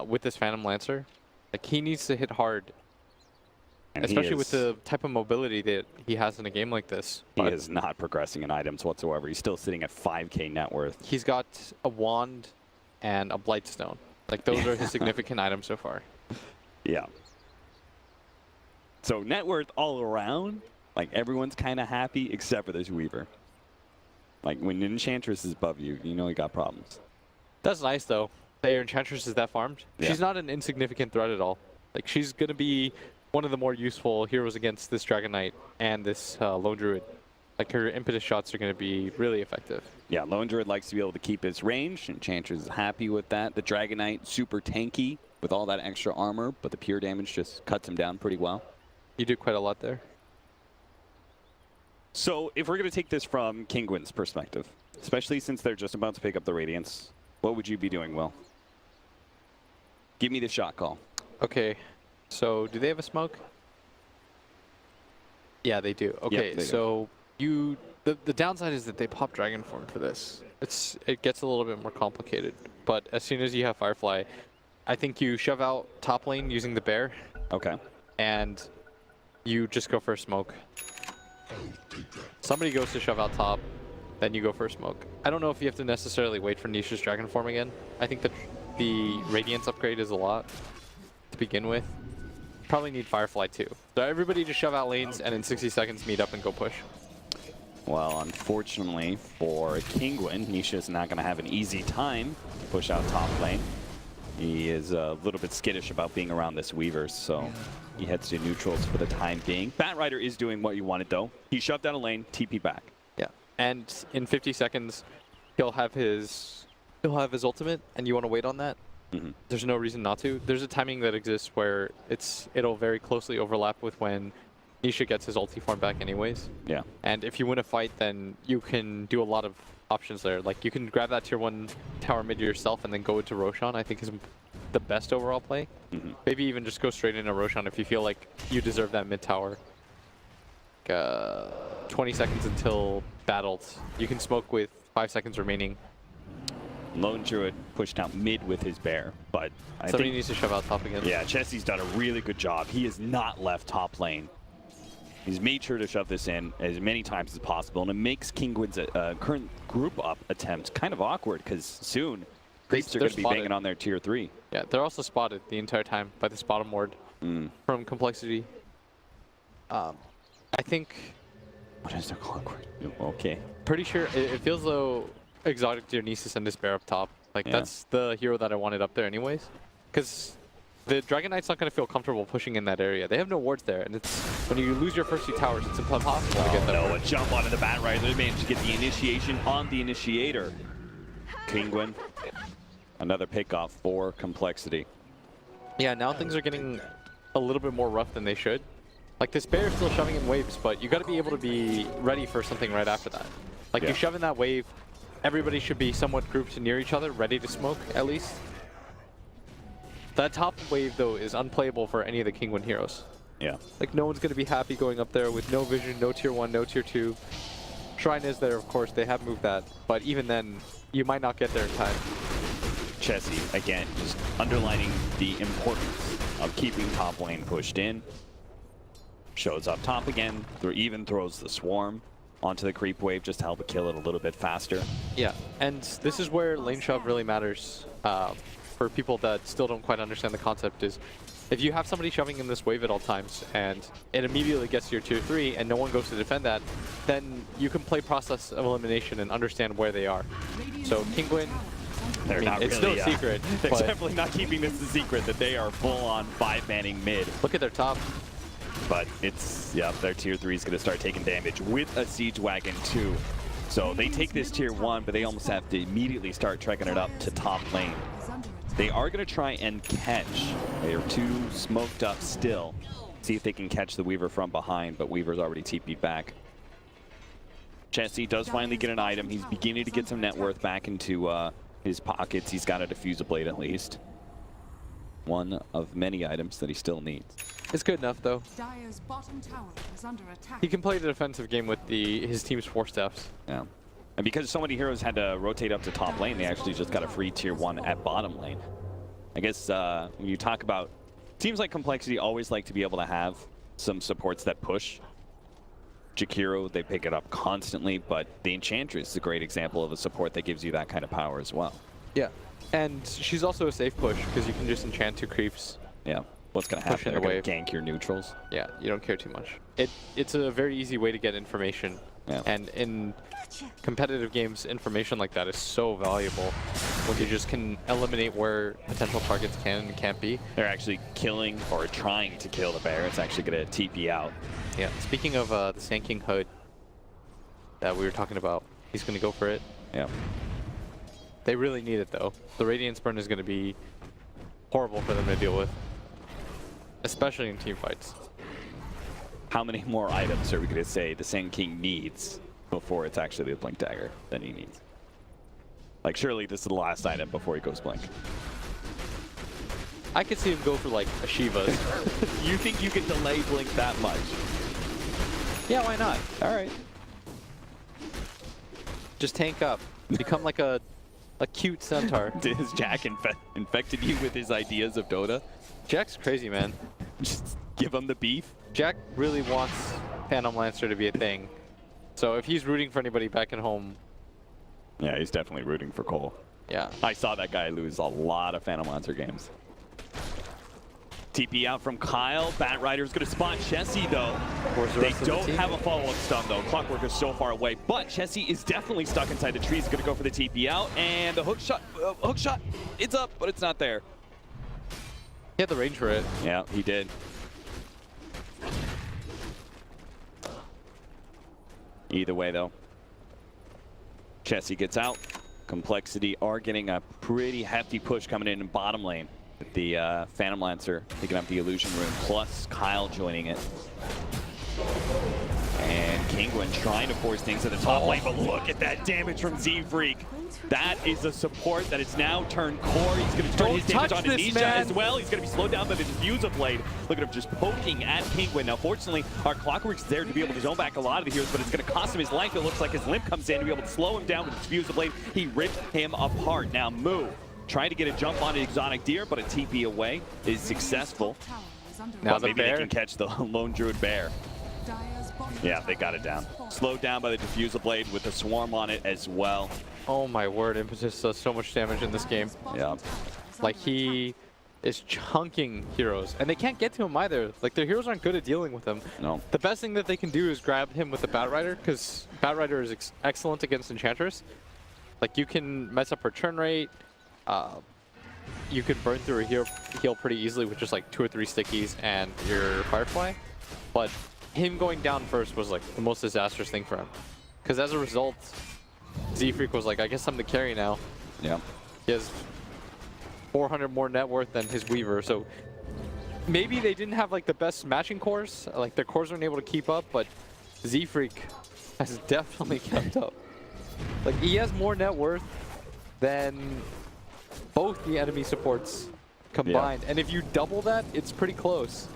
with this Phantom Lancer. Like, he needs to hit hard, and especially with the type of mobility that he has in a game like this. He is not progressing in items whatsoever. He's still sitting at 5K net worth. He's got a wand and a Blightstone. Like, those are his significant items so far. Yeah. So net worth all around, like, everyone's kind of happy except for this Weaver. Like, when Enchantress is above you, you know you got problems. That's nice, though. That your Enchantress is that farmed. Yeah. She's not an insignificant threat at all. Like, she's going to be one of the more useful heroes against this Dragon Knight and this Lone Druid. Like, her impetus shots are going to be really effective. Yeah, Lone Druid likes to be able to keep his range. Enchantress is happy with that. The Dragon Knight, super tanky with all that extra armor, but the pure damage just cuts him down pretty well. You do quite a lot there. So if we're going to take this from Kinguin's perspective, especially since they're just about to pick up the Radiance, what would you be doing, Will? Give me the shot call. Okay, so do they have a smoke? Yeah, they do. Okay, they so you The downside is that they pop Dragon Form for this. It gets a little bit more complicated. But as soon as you have Firefly, I think you shove out top lane using the bear. Okay. And you just go for a smoke. Somebody goes to shove out top, then you go for a smoke. I don't know if you have to necessarily wait for Nisha's Dragon Form again. I think that the Radiance upgrade is a lot to begin with. Probably need Firefly too. So everybody just shove out lanes and in 60 seconds meet up and go push. Well, unfortunately for Kinguin, Nisha's not going to have an easy time to push out top lane. He is a little bit skittish about being around this Weaver, so he heads to neutrals for the time being. Batrider is doing what you wanted, though. He shoved down a lane, TP back. Yeah, and in 50 seconds, he'll have his ultimate, and you want to wait on that. There's no reason not to. There's a timing that exists where it'll very closely overlap with when Nisha gets his ulti form back anyways. Yeah. And if you win a fight, then you can do a lot of options there. Like, you can grab that tier 1 tower mid yourself and then go into Roshan, I think is the best overall play. Maybe even just go straight into Roshan if you feel like you deserve that mid tower. 20 seconds until battles. You can smoke with 5 seconds remaining. Lone Druid pushed out mid with his bear, but Somebody needs to shove out top again. Yeah, Chessie's done a really good job. He has not left top lane. He's made sure to shove this in as many times as possible, and it makes Kinguin's current group up attempt kind of awkward because soon creeps are going to be banging on their tier 3. Yeah, they're also spotted the entire time by this bottom ward from Complexity. I think... What is their clockwork? Okay. Pretty sure it feels though Exotic Dionysus and this bear up top. Like, that's the hero that I wanted up there anyways. Because the Dragon Knight's not going to feel comfortable pushing in that area. They have no wards there, and it's when you lose your first 2 towers, it's impossible to get them. No, a jump onto the Batrider. They managed to get the initiation on the initiator. Kinguin, another pickoff for Complexity. Yeah, now things are getting a little bit more rough than they should. Like, this bear is still shoving in waves, but you got to be able to be ready for something right after that. Like, you shove in that wave, everybody should be somewhat grouped near each other, ready to smoke, at least. That top wave, though, is unplayable for any of the Kinguin heroes. Yeah. Like, no one's going to be happy going up there with no vision, no tier 1, no tier 2. Shrine is there, of course, they have moved that. But even then, you might not get there in time. Chessie, again, just underlining the importance of keeping top lane pushed in. Shows up top again, even throws the swarm onto the creep wave just to help kill it a little bit faster. Yeah, and this is where lane shove really matters for people that still don't quite understand the concept. Is if you have somebody shoving in this wave at all times and it immediately gets to your tier 3 and no one goes to defend that, then you can play process of elimination and understand where they are. So Kinguin, They're not it's really, no secret. They're but definitely not keeping this a secret that they are full-on 5-manning mid. look at their top. But it's, their tier 3 is going to start taking damage with a Siege Wagon too. So they take this tier 1, but they almost have to immediately start trekking it up to top lane. They are going to try and catch. They are too smoked up still. See if they can catch the Weaver from behind, but Weaver's already TP'd back. Chessie does finally get an item. He's beginning to get some net worth back into his pockets. He's got a Diffuser Blade at least. One of many items that he still needs. It's good enough, though. Dire's bottom tower is under attack. He can play the defensive game with his team's 4 staffs. Yeah. And because so many heroes had to rotate up to top lane, they actually just got a free tier 1 at bottom lane. I guess when you talk about teams like Complexity always like to be able to have some supports that push. Jakiro, they pick it up constantly, but the Enchantress is a great example of a support that gives you that kind of power as well. Yeah. And she's also a safe push because you can just enchant 2 creeps. Yeah. What's going to happen? They're going to gank your neutrals. Yeah, you don't care too much. It's a very easy way to get information. Yeah. And in competitive games, information like that is so valuable when you just can eliminate where potential targets can and can't be. They're actually killing or trying to kill the bear. It's actually going to TP out. Yeah. Speaking of the Sand King Hood that we were talking about, he's going to go for it. Yeah. They really need it, though. The Radiance Burn is going to be horrible for them to deal with, especially in team fights. How many more items are we going to say the Sand King needs before it's actually the Blink Dagger that he needs? Like, surely this is the last item before he goes Blink. I could see him go for, like, a Shiva's. You think you can delay Blink that much? Yeah, why not? All right. Just tank up. Become like a cute centaur. Has Jack infected you with his ideas of Dota? Jack's crazy, man. Just give him the beef? Jack really wants Phantom Lancer to be a thing. So if he's rooting for anybody back at home... Yeah, he's definitely rooting for coL. Yeah. I saw that guy lose a lot of Phantom Lancer games. TP out from Kyle. Batrider's going to spot Chessie, though. They don't have a follow-up stun, though. Clockwork is so far away. But Chessie is definitely stuck inside the trees. Going to go for the TP out. And the hook shot, it's up, but it's not there. He had the range for it. Yeah, he did. Either way, though. Chessie gets out. Complexity are getting a pretty hefty push coming in bottom lane. With the Phantom Lancer picking up the Illusion Room, plus Kyle joining it. And Kingwin trying to force things at the top lane, but look at that damage from Z-Freak. That is a support that is now turned core. He's going to turn his damage on Anisha as well. He's going to be slowed down by the Diffuser Blade. Look at him just poking at Kingwin. Now, fortunately, our Clockwork's there to be able to zone back a lot of the heroes, but it's going to cost him his life. It looks like his limp comes in to be able to slow him down with the Diffuser Blade. He ripped him apart. Now, Moo trying to get a jump on an Exotic Deer, but a TP away is successful. Now maybe bear. they can catch the Lone Druid Bear. Yeah, they got it down. Slowed down by the Diffuser Blade with the Swarm on it as well. Oh my word, Impetus does so much damage in this game. Yeah. Like, he is chunking heroes, and they can't get to him either. Like, their heroes aren't good at dealing with him. No. The best thing that they can do is grab him with the Batrider, because Batrider is excellent against Enchantress. Like, you can mess up her turn rate. You could burn through a heal pretty easily with just like 2 or 3 stickies and your Firefly. But him going down first was like the most disastrous thing for him. Because as a result, Z-Freak was like, I guess I'm the carry now. Yeah. He has 400 more net worth than his Weaver, so maybe they didn't have like the best matching cores. Like their cores weren't able to keep up, but Z-Freak has definitely kept up. Like he has more net worth than both the enemy supports combined. Yeah. And if you double that, it's pretty close.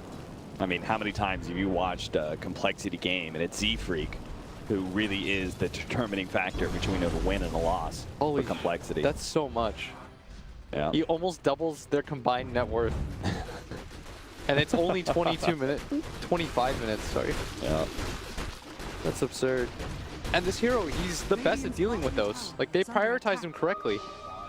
I mean, how many times have you watched a Complexity game and it's Z-Freak who really is the determining factor between a win and a loss for Complexity? That's so much. Yeah. He almost doubles their combined net worth. And it's only 25 minutes, sorry. Yeah. That's absurd. And this hero, he's the best at dealing with those. Like, they prioritize him correctly.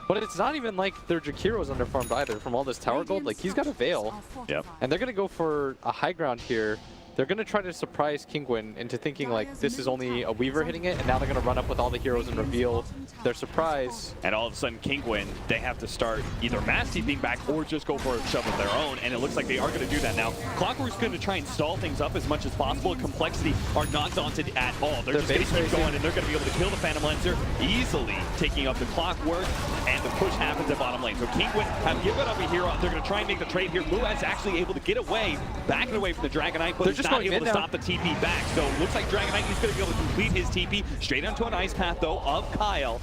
But it's not even like their Jakiro's underfarmed either from all this tower gold. Like, he's got a Veil. Yep. And they're going to go for a high ground here. They're going to try to surprise Kingwin into thinking, like, this is only a Weaver hitting it, and now they're going to run up with all the heroes and reveal their surprise. And all of a sudden, Kingwin, they have to start either mass TPing back or just go for a shove of their own, and it looks like they are going to do that now. Clockwork's going to try and stall things up as much as possible. Complexity are not daunted at all. They're just going to keep going, and they're going to be able to kill the Phantom Lancer easily, taking up the Clockwork, and the push happens at bottom lane. So Kingwin have given up a hero. They're going to try and make the trade here. Muad's actually able to get away, backing away from the Dragon Knight, but he's not able to stop the TP back. So it looks like Dragon Knight is going to be able to complete his TP straight onto an ice path, though, of Kyle.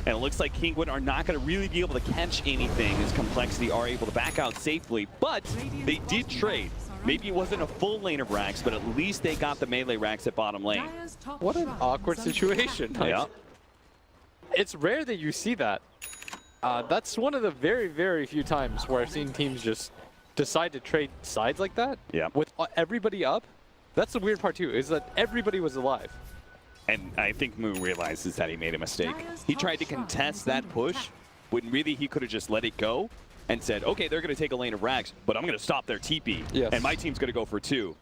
And it looks like Kingwin are not going to really be able to catch anything as Complexity are able to back out safely. But they did trade. Maybe it wasn't a full lane of racks, but at least they got the melee racks at bottom lane. What an awkward situation. Yeah. It's rare that you see that. That's one of the very, very few times where I've seen teams just decide to trade sides like that. Yeah. With everybody up. That's the weird part too, is that everybody was alive. And I think Moo realizes that he made a mistake. He tried to contest that push when really he could have just let it go and said, okay, they're going to take a lane of rags, but I'm going to stop their TP. Yes. And my team's going to go for 2.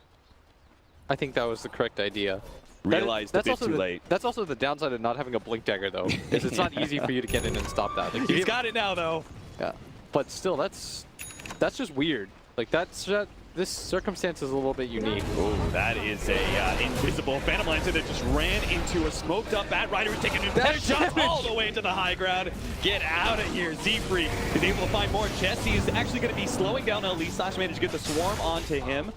I think that was the correct idea. Realized a bit too late. That's also the downside of not having a blink dagger though, is it's not easy for you to get in and stop that. Like, He's got it now though. Yeah, but still, that's just weird. Like this circumstance is a little bit unique. Ooh, that is a invisible Phantom Lancer that just ran into a smoked up Batrider who's taking a shot all the way to the high ground. Get out of here. Z-Freak is able to find more. Chessie is actually going to be slowing down Elise. Managed to get the swarm onto him.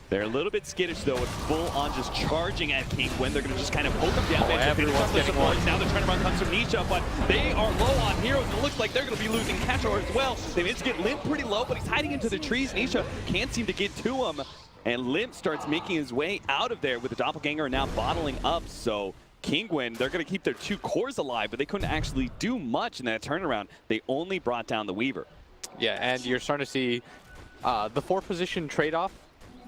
They're a little bit skittish though, with full on just charging at Kingwin. They're going to just kind of poke him down. Everyone's getting one. Now they're trying to run comes from Nisha, but they are low on heroes. And it looks like they're going to be losing Catcher as well. They managed to get Limp pretty low, but he's hiding into the trees. Nisha can't seem to get to him. And Limp starts making his way out of there with the Doppelganger now bottling up. So Kinguin, they're going to keep their 2 cores alive, but they couldn't actually do much in that turnaround. They only brought down the Weaver. Yeah, and you're starting to see the 4-position trade-off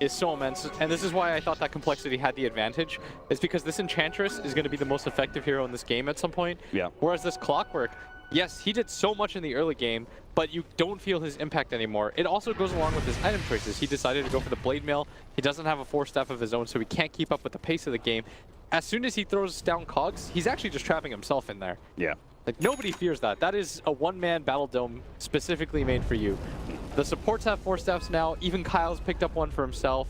is so immense, and this is why I thought that Complexity had the advantage, is because this Enchantress is going to be the most effective hero in this game at some point. Yeah. Whereas this Clockwork, yes, he did so much in the early game, but you don't feel his impact anymore. It also goes along with his item choices. He decided to go for the Blade Mail. He doesn't have a Force Staff of his own, so he can't keep up with the pace of the game. As soon as he throws down cogs, he's actually just trapping himself in there. Yeah. Like, nobody fears that. That is a one-man Battle Dome specifically made for you. The supports have Force Staffs now. Even Kyle's picked up one for himself.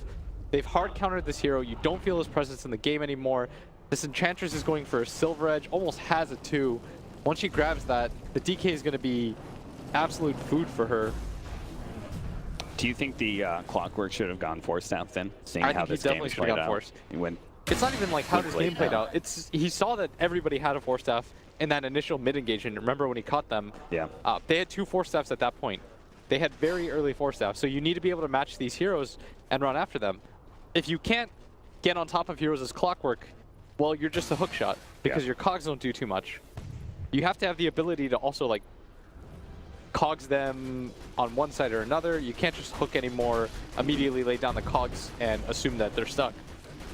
They've hard countered this hero. You don't feel his presence in the game anymore. This Enchantress is going for a Silver Edge, almost has a 2. Once she grabs that, the DK is going to be absolute food for her. Do you think the Clockwork should have gone Force Staff then? Seeing I how think he this game definitely is should have played gone out. Force. It's not even like how this game played out. It's he saw that everybody had a Force Staff in that initial mid engagement. Remember when he caught them? Yeah. They had 2 Force Staffs at that point. They had very early Force Staffs, so you need to be able to match these heroes and run after them. If you can't get on top of heroes as Clockwork, well, you're just a hook shot because your cogs don't do too much. You have to have the ability to also like cogs them on one side or another. You can't just hook anymore, immediately lay down the cogs and assume that they're stuck.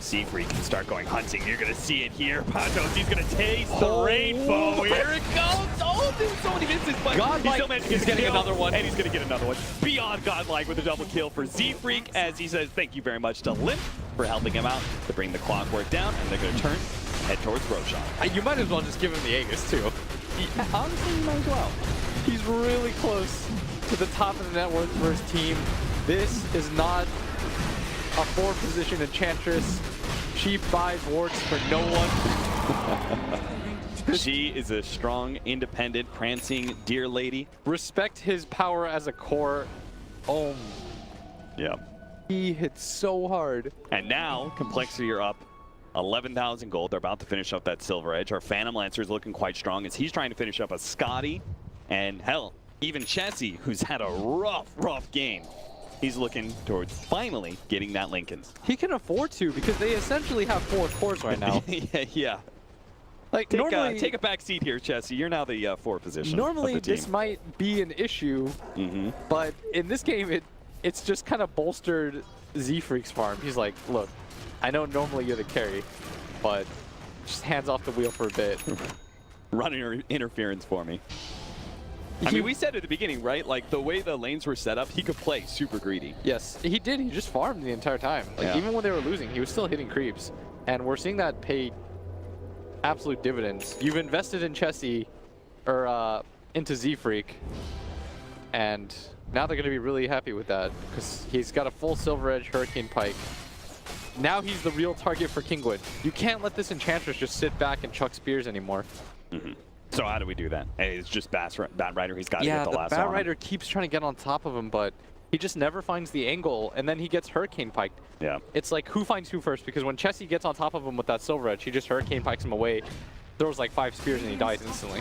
Seafreak can start going hunting. You're going to see it here. Patos, he's going to taste the rainbow. Here it goes. Oh, there's so many misses, but he still managed to get He's getting another one. And he's going to get another one. Beyond godlike with a double kill for Seafreak, as he says thank you very much to Limp for helping him out to bring the Clockwork down, and they're going to turn, head towards Roshan. You might as well just give him the Aegis too. Yeah, honestly, you might as well. He's really close to the top of the net worth for his team. This is not a 4-position Enchantress. She buys wards for no one. She is a strong, independent, prancing deer lady. Respect his power as a core. Oh, Yeah. he hits so hard. And now, Complexity are up 11,000 gold. They're about to finish up that Silver Edge. Our Phantom Lancer is looking quite strong as he's trying to finish up a Scotty. And hell, even Chessie, who's had a rough game. He's looking towards finally getting that Lincoln. He can afford to because they essentially have 4 cores right now. Yeah. Like normally, Take a back seat here, Chessie. You're now the 4 position. Normally, of the team. this might be an issue, but in this game, it's just kind of bolstered Z-Freak's farm. He's like, look, I know normally you're the carry, but just hands off the wheel for a bit. Run interference for me. I mean, we said at the beginning, right? Like, the way the lanes were set up, he could play super greedy. Yes, he did. He just farmed the entire time. Like, even when they were losing, he was still hitting creeps. And we're seeing that pay absolute dividends. You've invested in Chessie, or into Z-Freak, and now they're going to be really happy with that because he's got a full Silver Edge Hurricane Pike. Now he's the real target for Kinguin. You can't let this Enchantress just sit back and chuck spears anymore. So how do we do that? Hey, it's just Bat Rider. He's got to get the last one. Yeah, the Bat Rider keeps trying to get on top of him, but he just never finds the angle, and then he gets Hurricane Piked. Yeah. It's like, who finds who first? Because when Chessie gets on top of him with that Silver Edge, he just Hurricane Pikes him away, throws like 5 spears, and he dies instantly.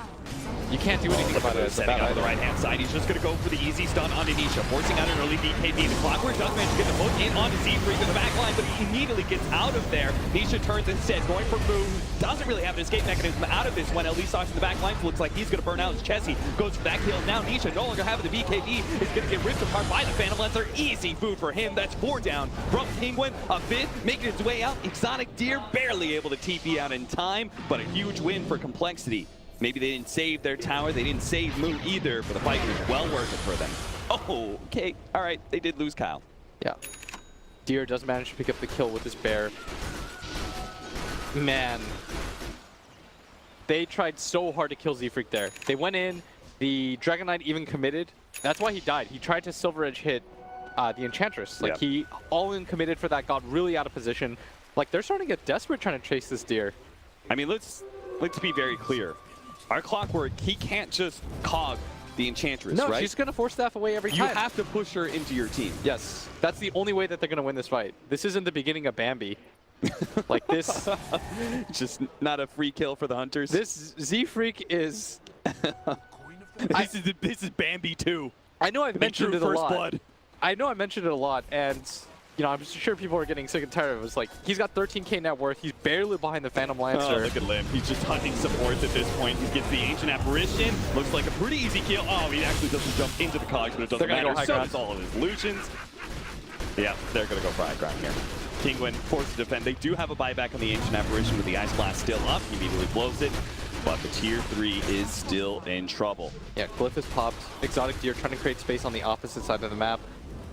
You can't do anything about it. Setting out on the right-hand side, he's just going to go for the easy stun on Anisha, forcing out an early DKD. The Clockwork does manage to get the hook in onto Z-Freak in the back line, but he immediately gets out of there. Nisha turns instead, going for Moo, doesn't really have an escape mechanism out of this one. At least off in the back line, so looks like he's going to burn out as Chessie goes for that kill. Now Nisha no longer having the BKB is going to get ripped apart by the Phantom Lancer. Easy food for him. That's 4 down from Kinguin. A 5th making its way out. Exotic Deer barely able to TP out in time, but a huge win for Complexity. Maybe they didn't save their tower, they didn't save Moo either, but the fight was well worth it for them. Oh, okay, all right, they did lose Kyle. Yeah. Deer does manage to pick up the kill with his bear. Man. They tried so hard to kill Z-Freak there. They went in, the Dragon Knight even committed. That's why he died. He tried to Silver Edge hit the Enchantress. Like, he all-in committed for that, got really out of position. Like, they're starting to get desperate trying to chase this Deer. I mean, let's be very clear. Our Clockwork, he can't just cog the Enchantress, no, right? she's going to force staff away every time. You have to push her into your team. Yes, that's the only way that they're going to win this fight. This isn't the beginning of Bambi. Like this. Just not a free kill for the Hunters. This Z-Freak is... This is Bambi too. I know I've mentioned it a lot. Blood. I know I mentioned it a lot, and you know, I'm sure people are getting sick and tired of it. It's like, he's got 13k net worth. He's barely behind the Phantom Lancer. Oh, look at Lim. He's just hunting supports at this point. He gets the Ancient Apparition. Looks like a pretty easy kill. Oh, he actually doesn't jump into the cogs, but it doesn't matter. So does all of his illusions. Yeah, they're going to go for high ground here. Kinguin forced to defend. They do have a buyback on the Ancient Apparition with the Ice Blast still up. He immediately blows it. But the tier 3 is still in trouble. Yeah, Glyph is popped. Exotic Deer trying to create space on the opposite side of the map.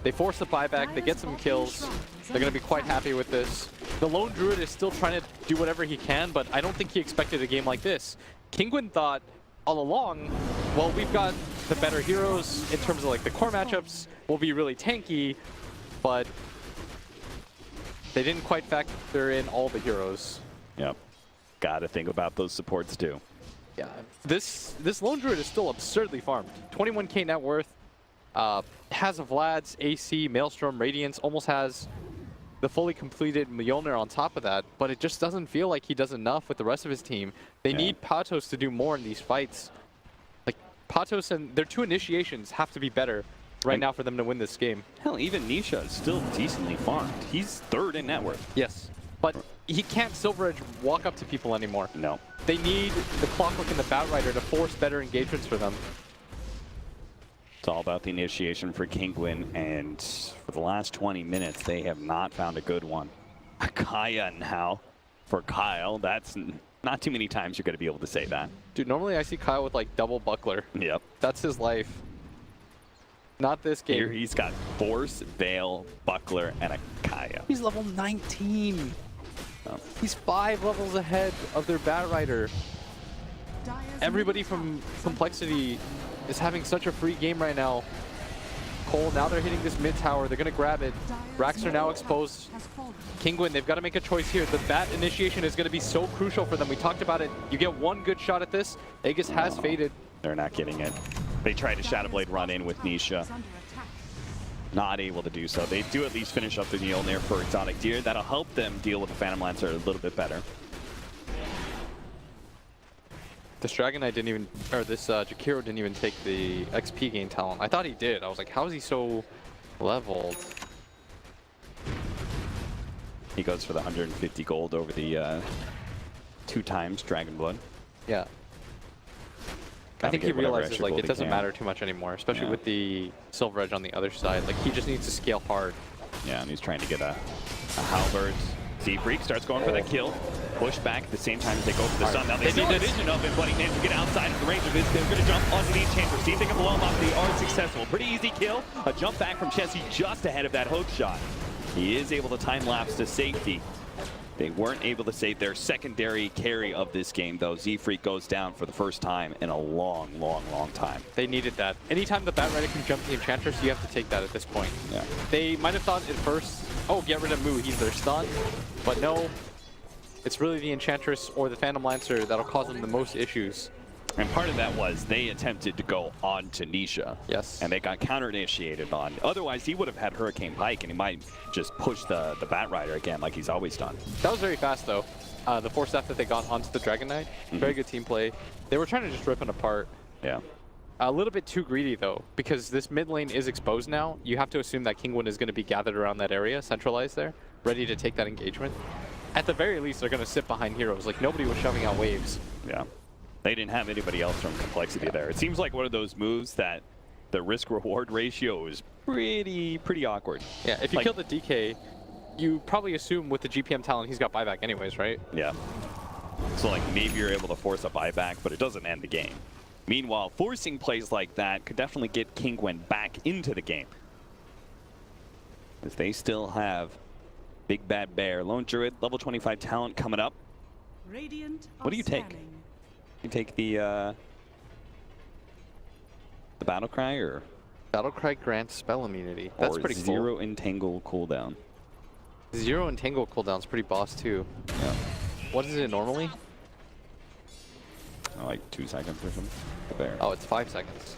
They force the buyback, they get some kills. They're going to be quite happy with this. The Lone Druid is still trying to do whatever he can, but I don't think he expected a game like this. Kinguin thought all along, well, we've got the better heroes in terms of like the core matchups, we'll be really tanky, but they didn't quite factor in all the heroes. Yep. Gotta think about those supports too. Yeah, this Lone Druid is still absurdly farmed. 21k net worth. Has a Vlad's, AC, Maelstrom, Radiance, almost has the fully completed Mjolnir on top of that, but it just doesn't feel like he does enough with the rest of his team. They need Patos to do more in these fights. Like, Patos and their 2 initiations have to be better right now for them to win this game. Hell, even Nisha is still decently farmed. He's 3rd in net worth. Yes, but he can't Silver Edge walk up to people anymore. No. They need the Clockwork and the Batrider to force better engagements for them. It's all about the initiation for Kinguin, and for the last 20 minutes, they have not found a good one. Kaya now for Kyle. That's not too many times you're going to be able to say that. Dude, normally I see Kyle with like double buckler. Yep. That's his life. Not this game. Here he's got Force, Veil, Buckler, and a Kaya. He's level 19. He's 5 levels ahead of their Batrider. Everybody from Complexity is having such a free game right now. coL, now they're hitting this mid tower. They're going to grab it. Racks are now exposed. Kinguin, they've got to make a choice here. The bat initiation is going to be so crucial for them. We talked about it. You get one good shot at this. Aegis has faded. They're not getting it. They tried to Shadow Blade run in with Nisha. Not able to do so. They do at least finish up the Mjolnir for Exotic Deer. That'll help them deal with the Phantom Lancer a little bit better. This Dragon Knight didn't even, or this Jakiro didn't even take the XP gain talent. I thought he did. I was like, how is he so leveled? He goes for the 150 gold over the 2 times Dragon Blood. Yeah. I think he realizes like it doesn't matter too much anymore, especially with the Silver Edge on the other side. Like he just needs to scale hard. Yeah, and he's trying to get a halberd. Z-Freak starts going for the kill. Push back at the same time as they go for the sun. Now they see the vision of it, but he managed to get outside of the range of it. They're going to jump onto the Enchanter. See if they can blow him up. They are successful. Pretty easy kill. A jump back from Chessie just ahead of that hook shot. He is able to time lapse to safety. They weren't able to save their secondary carry of this game, though. Z-Freak goes down for the first time in a long, long, long time. They needed that. Anytime the Batrider can jump the Enchantress, you have to take that at this point. Yeah. They might have thought at first, oh, get rid of Mu, he's their stun. But no, it's really the Enchantress or the Phantom Lancer that'll cause them the most issues. And part of that was they attempted to go on to Nisha. Yes. And they got counter-initiated on. Otherwise, he would have had Hurricane Pike, and he might just push the Batrider again like he's always done. That was very fast, though. The Force Staff that they got onto the Dragon Knight, very good team play. They were trying to just rip it apart. Yeah. A little bit too greedy, though, because this mid lane is exposed now. You have to assume that Kinguin is going to be gathered around that area, centralized there, ready to take that engagement. At the very least, they're going to sit behind heroes. Like, nobody was shoving out waves. Yeah. They didn't have anybody else from Complexity there. It seems like one of those moves that the risk-reward ratio is pretty awkward. Yeah, if you kill the DK, you probably assume with the GPM talent he's got buyback anyways, right? Yeah. So like maybe you're able to force a buyback, but it doesn't end the game. Meanwhile, forcing plays like that could definitely get Kinguin back into the game. As they still have Big Bad Bear, Lone Druid, level 25 talent coming up. What do you take? You take the Battle Cry or? Battle Cry grants spell immunity. That's pretty cool. 0 entangle cooldown. 0 entangle cooldown's pretty boss too. Yeah. What is it normally? Oh, like 2 seconds or something. The bear. Oh, it's 5 seconds.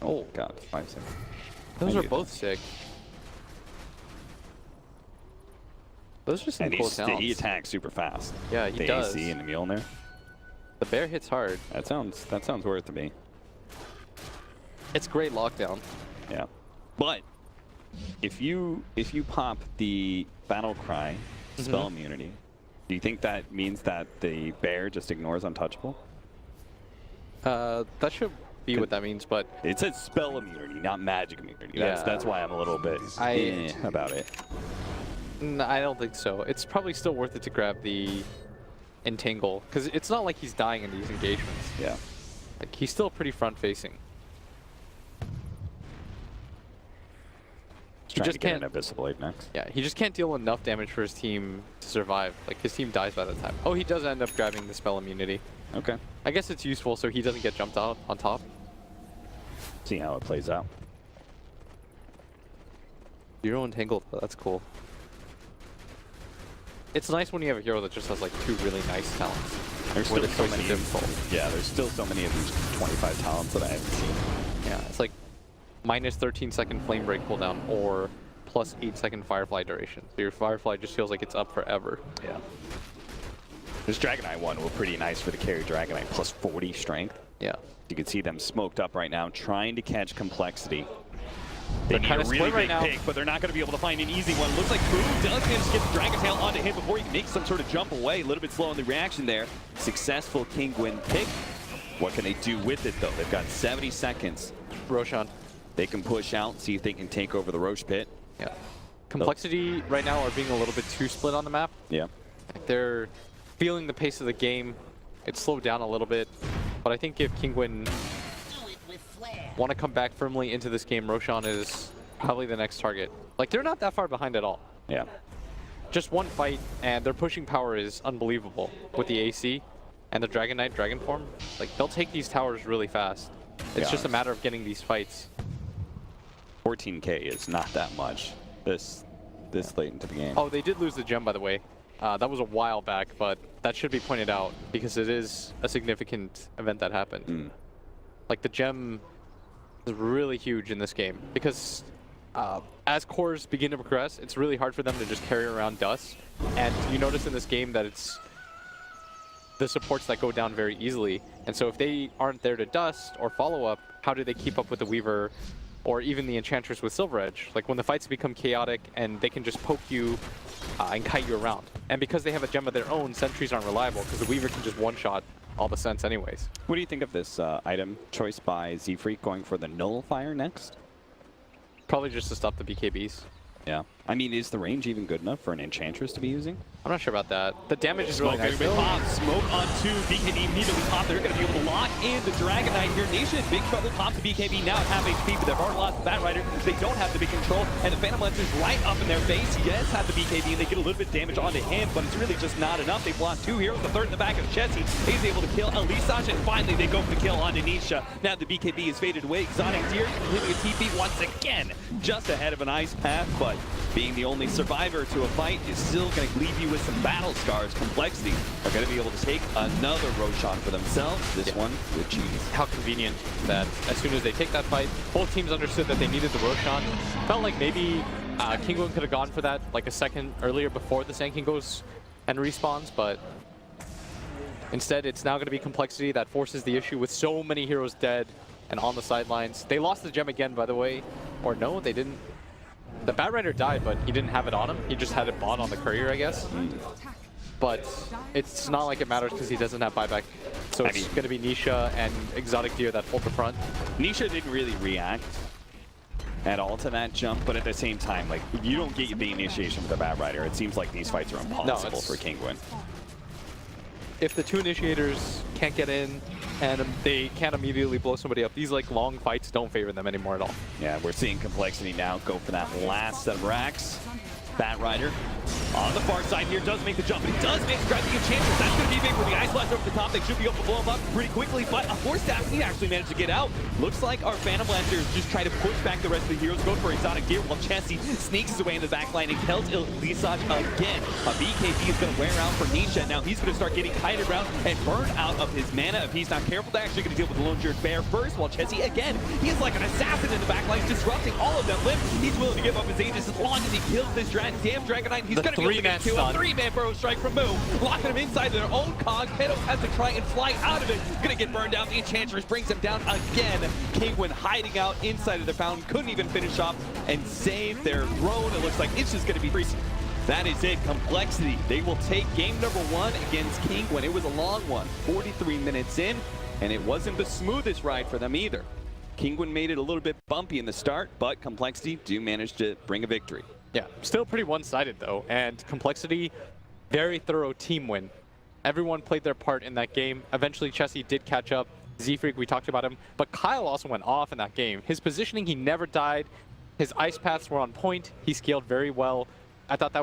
Oh god, 5 seconds. Those are both sick. Those are some cool talents. He attacks super fast. Yeah, he does. The AC and the Mjolnir. The bear hits hard. That sounds worth it to me. It's great lockdown. Yeah. But if you pop the battle cry spell immunity, do you think that means that the bear just ignores untouchable? That should be what that means, but it says spell immunity, not magic immunity. That's why I'm a little bit about it. I don't think so. It's probably still worth it to grab the entangle, because it's not like he's dying in these engagements. Yeah. Like, he's still pretty front-facing. He just can't get an Abyssal Blade next. Yeah, he just can't deal enough damage for his team to survive. Like, his team dies by the time. Oh, he does end up grabbing the spell immunity. Okay. I guess it's useful so he doesn't get jumped out on top. See how it plays out. 0 entangled, but that's cool. It's nice when you have a hero that just has like 2 really nice talents. There's still so many yeah, there's still so many of these 25 talents that I haven't seen. Yeah, it's like minus 13-second flame break cooldown or plus 8-second firefly duration. So your firefly just feels like it's up forever. Yeah. This Dragonite one were pretty nice for the carry Dragonite, plus 40 strength. Yeah. You can see them smoked up right now, trying to catch complexity. They They're need kind a of really split big right now. pick, but they're not going to be able to find an easy one. Looks like Boo does manage to get the Dragon Tail onto him before he makes some sort of jump away. A little bit slow in the reaction there. Successful Kinguin pick. What can they do with it, though? They've got 70 seconds. Roshan. They can push out, see if they can take over the Roche pit. Yeah. Complexity right now are being a little bit too split on the map. Yeah. They're feeling the pace of the game. It's slowed down a little bit. But I think if Kinguin want to come back firmly into this game, Roshan is probably the next target. Like, they're not that far behind at all. Yeah. Just one fight, and their pushing power is unbelievable with the AC and the Dragon Knight Dragon form. Like, they'll take these towers really fast. It's just a matter of getting these fights. 14k is not that much this late into the game. Oh, they did lose the gem, by the way. That was a while back, but that should be pointed out because it is a significant event that happened. Like, the gem is really huge in this game because as cores begin to progress, it's really hard for them to just carry around dust. And you notice in this game that it's the supports that go down very easily. And so if they aren't there to dust or follow up, how do they keep up with the Weaver or even the Enchantress with Silver Edge? Like, when the fights become chaotic and they can just poke you and kite you around. And because they have a gem of their own, sentries aren't reliable because the Weaver can just one-shot all the sense anyways. What do you think of this item choice by Z-Freak going for the Nullifier next? Probably just to stop the BKBs. Yeah. I mean, is the range even good enough for an Enchantress to be using? I'm not sure about that. The damage is really nice. Smoke onto BKB immediately pop. They're going to be able to lock in the Dragon Knight here. Nation in big trouble. Pop the BKB now at half HP, but they've already lost the Bat Rider. They don't have the big control, and the Phantom Lancer's right up in their face. Yes, have the BKB, and they get a little bit of damage onto him, but it's really just not enough. They've lost 2 heroes, the third in the back of Chessie. He's able to kill Elisage, and finally they go for the kill onto Nisha. Now the BKB is faded away. Exotic Deer completing a TP once again, just ahead of an ice path, but being the only survivor to a fight is still going to leave you with some battle scars. Complexity are going to be able to take another Roshan for themselves. This one with cheese. How convenient that as soon as they take that fight, both teams understood that they needed the Roshan. Felt like maybe Kinguin could have gone for that like a second earlier before the Sand King goes and respawns, but instead it's now going to be Complexity that forces the issue with so many heroes dead and on the sidelines. They lost the gem again, by the way. Or no, they didn't. The Bat Rider died, but he didn't have it on him. He just had it bought on the courier, I guess. But it's not like it matters because he doesn't have buyback. So it's going to be Nisha and Exotic Deer that hold the front. Nisha didn't really react at all to that jump, but at the same time, like, if you don't get the initiation with the Bat Rider, it seems like these fights are impossible for Kinguin. If the 2 initiators can't get in and they can't immediately blow somebody up, these like long fights don't favor them anymore at all. Yeah, we're seeing Complexity now go for that last set of racks. Bat Rider on the far side here does make the jump, but he does make the grab the Enchantress. That's going to be big for the Ice Blast over the top. They should be able to blow him up pretty quickly, but a Force Staff, he actually managed to get out. Looks like our Phantom Lancer is just trying to push back the rest of the heroes, going for Exotic Gear while Chessie sneaks his way in the back line and kills Elisage again. A BKB is going to wear out for Nisha. Now he's going to start getting kited around and burned out of his mana if he's not careful. They're actually going to deal with the Lone Jurd Bear first, while Chessie, again, he is like an assassin in the back line, disrupting all of them. He's willing to give up his Aegis as long as he kills this damn Dragon Knight. He's going to Three-man against two. A stun. three-man burrow strike from Moo, locking him inside their own cog. Pedos has to try and fly out of it. Gonna get burned down. The Enchantress brings him down again. Kingwin hiding out inside of the fountain. Couldn't even finish off and save their throne. It looks like it's just gonna be free. That is it, Complexity. They will take game number 1 against Kingwin. It was a long one, 43 minutes in, and it wasn't the smoothest ride for them either. Kingwin made it a little bit bumpy in the start, but Complexity do manage to bring a victory. Yeah, still pretty one-sided though, and Complexity, very thorough team win. Everyone played their part in that game. Eventually, Chessie did catch up. Z-Freak, we talked about him, but Kyle also went off in that game. His positioning, he never died. His ice paths were on point. He scaled very well. I thought that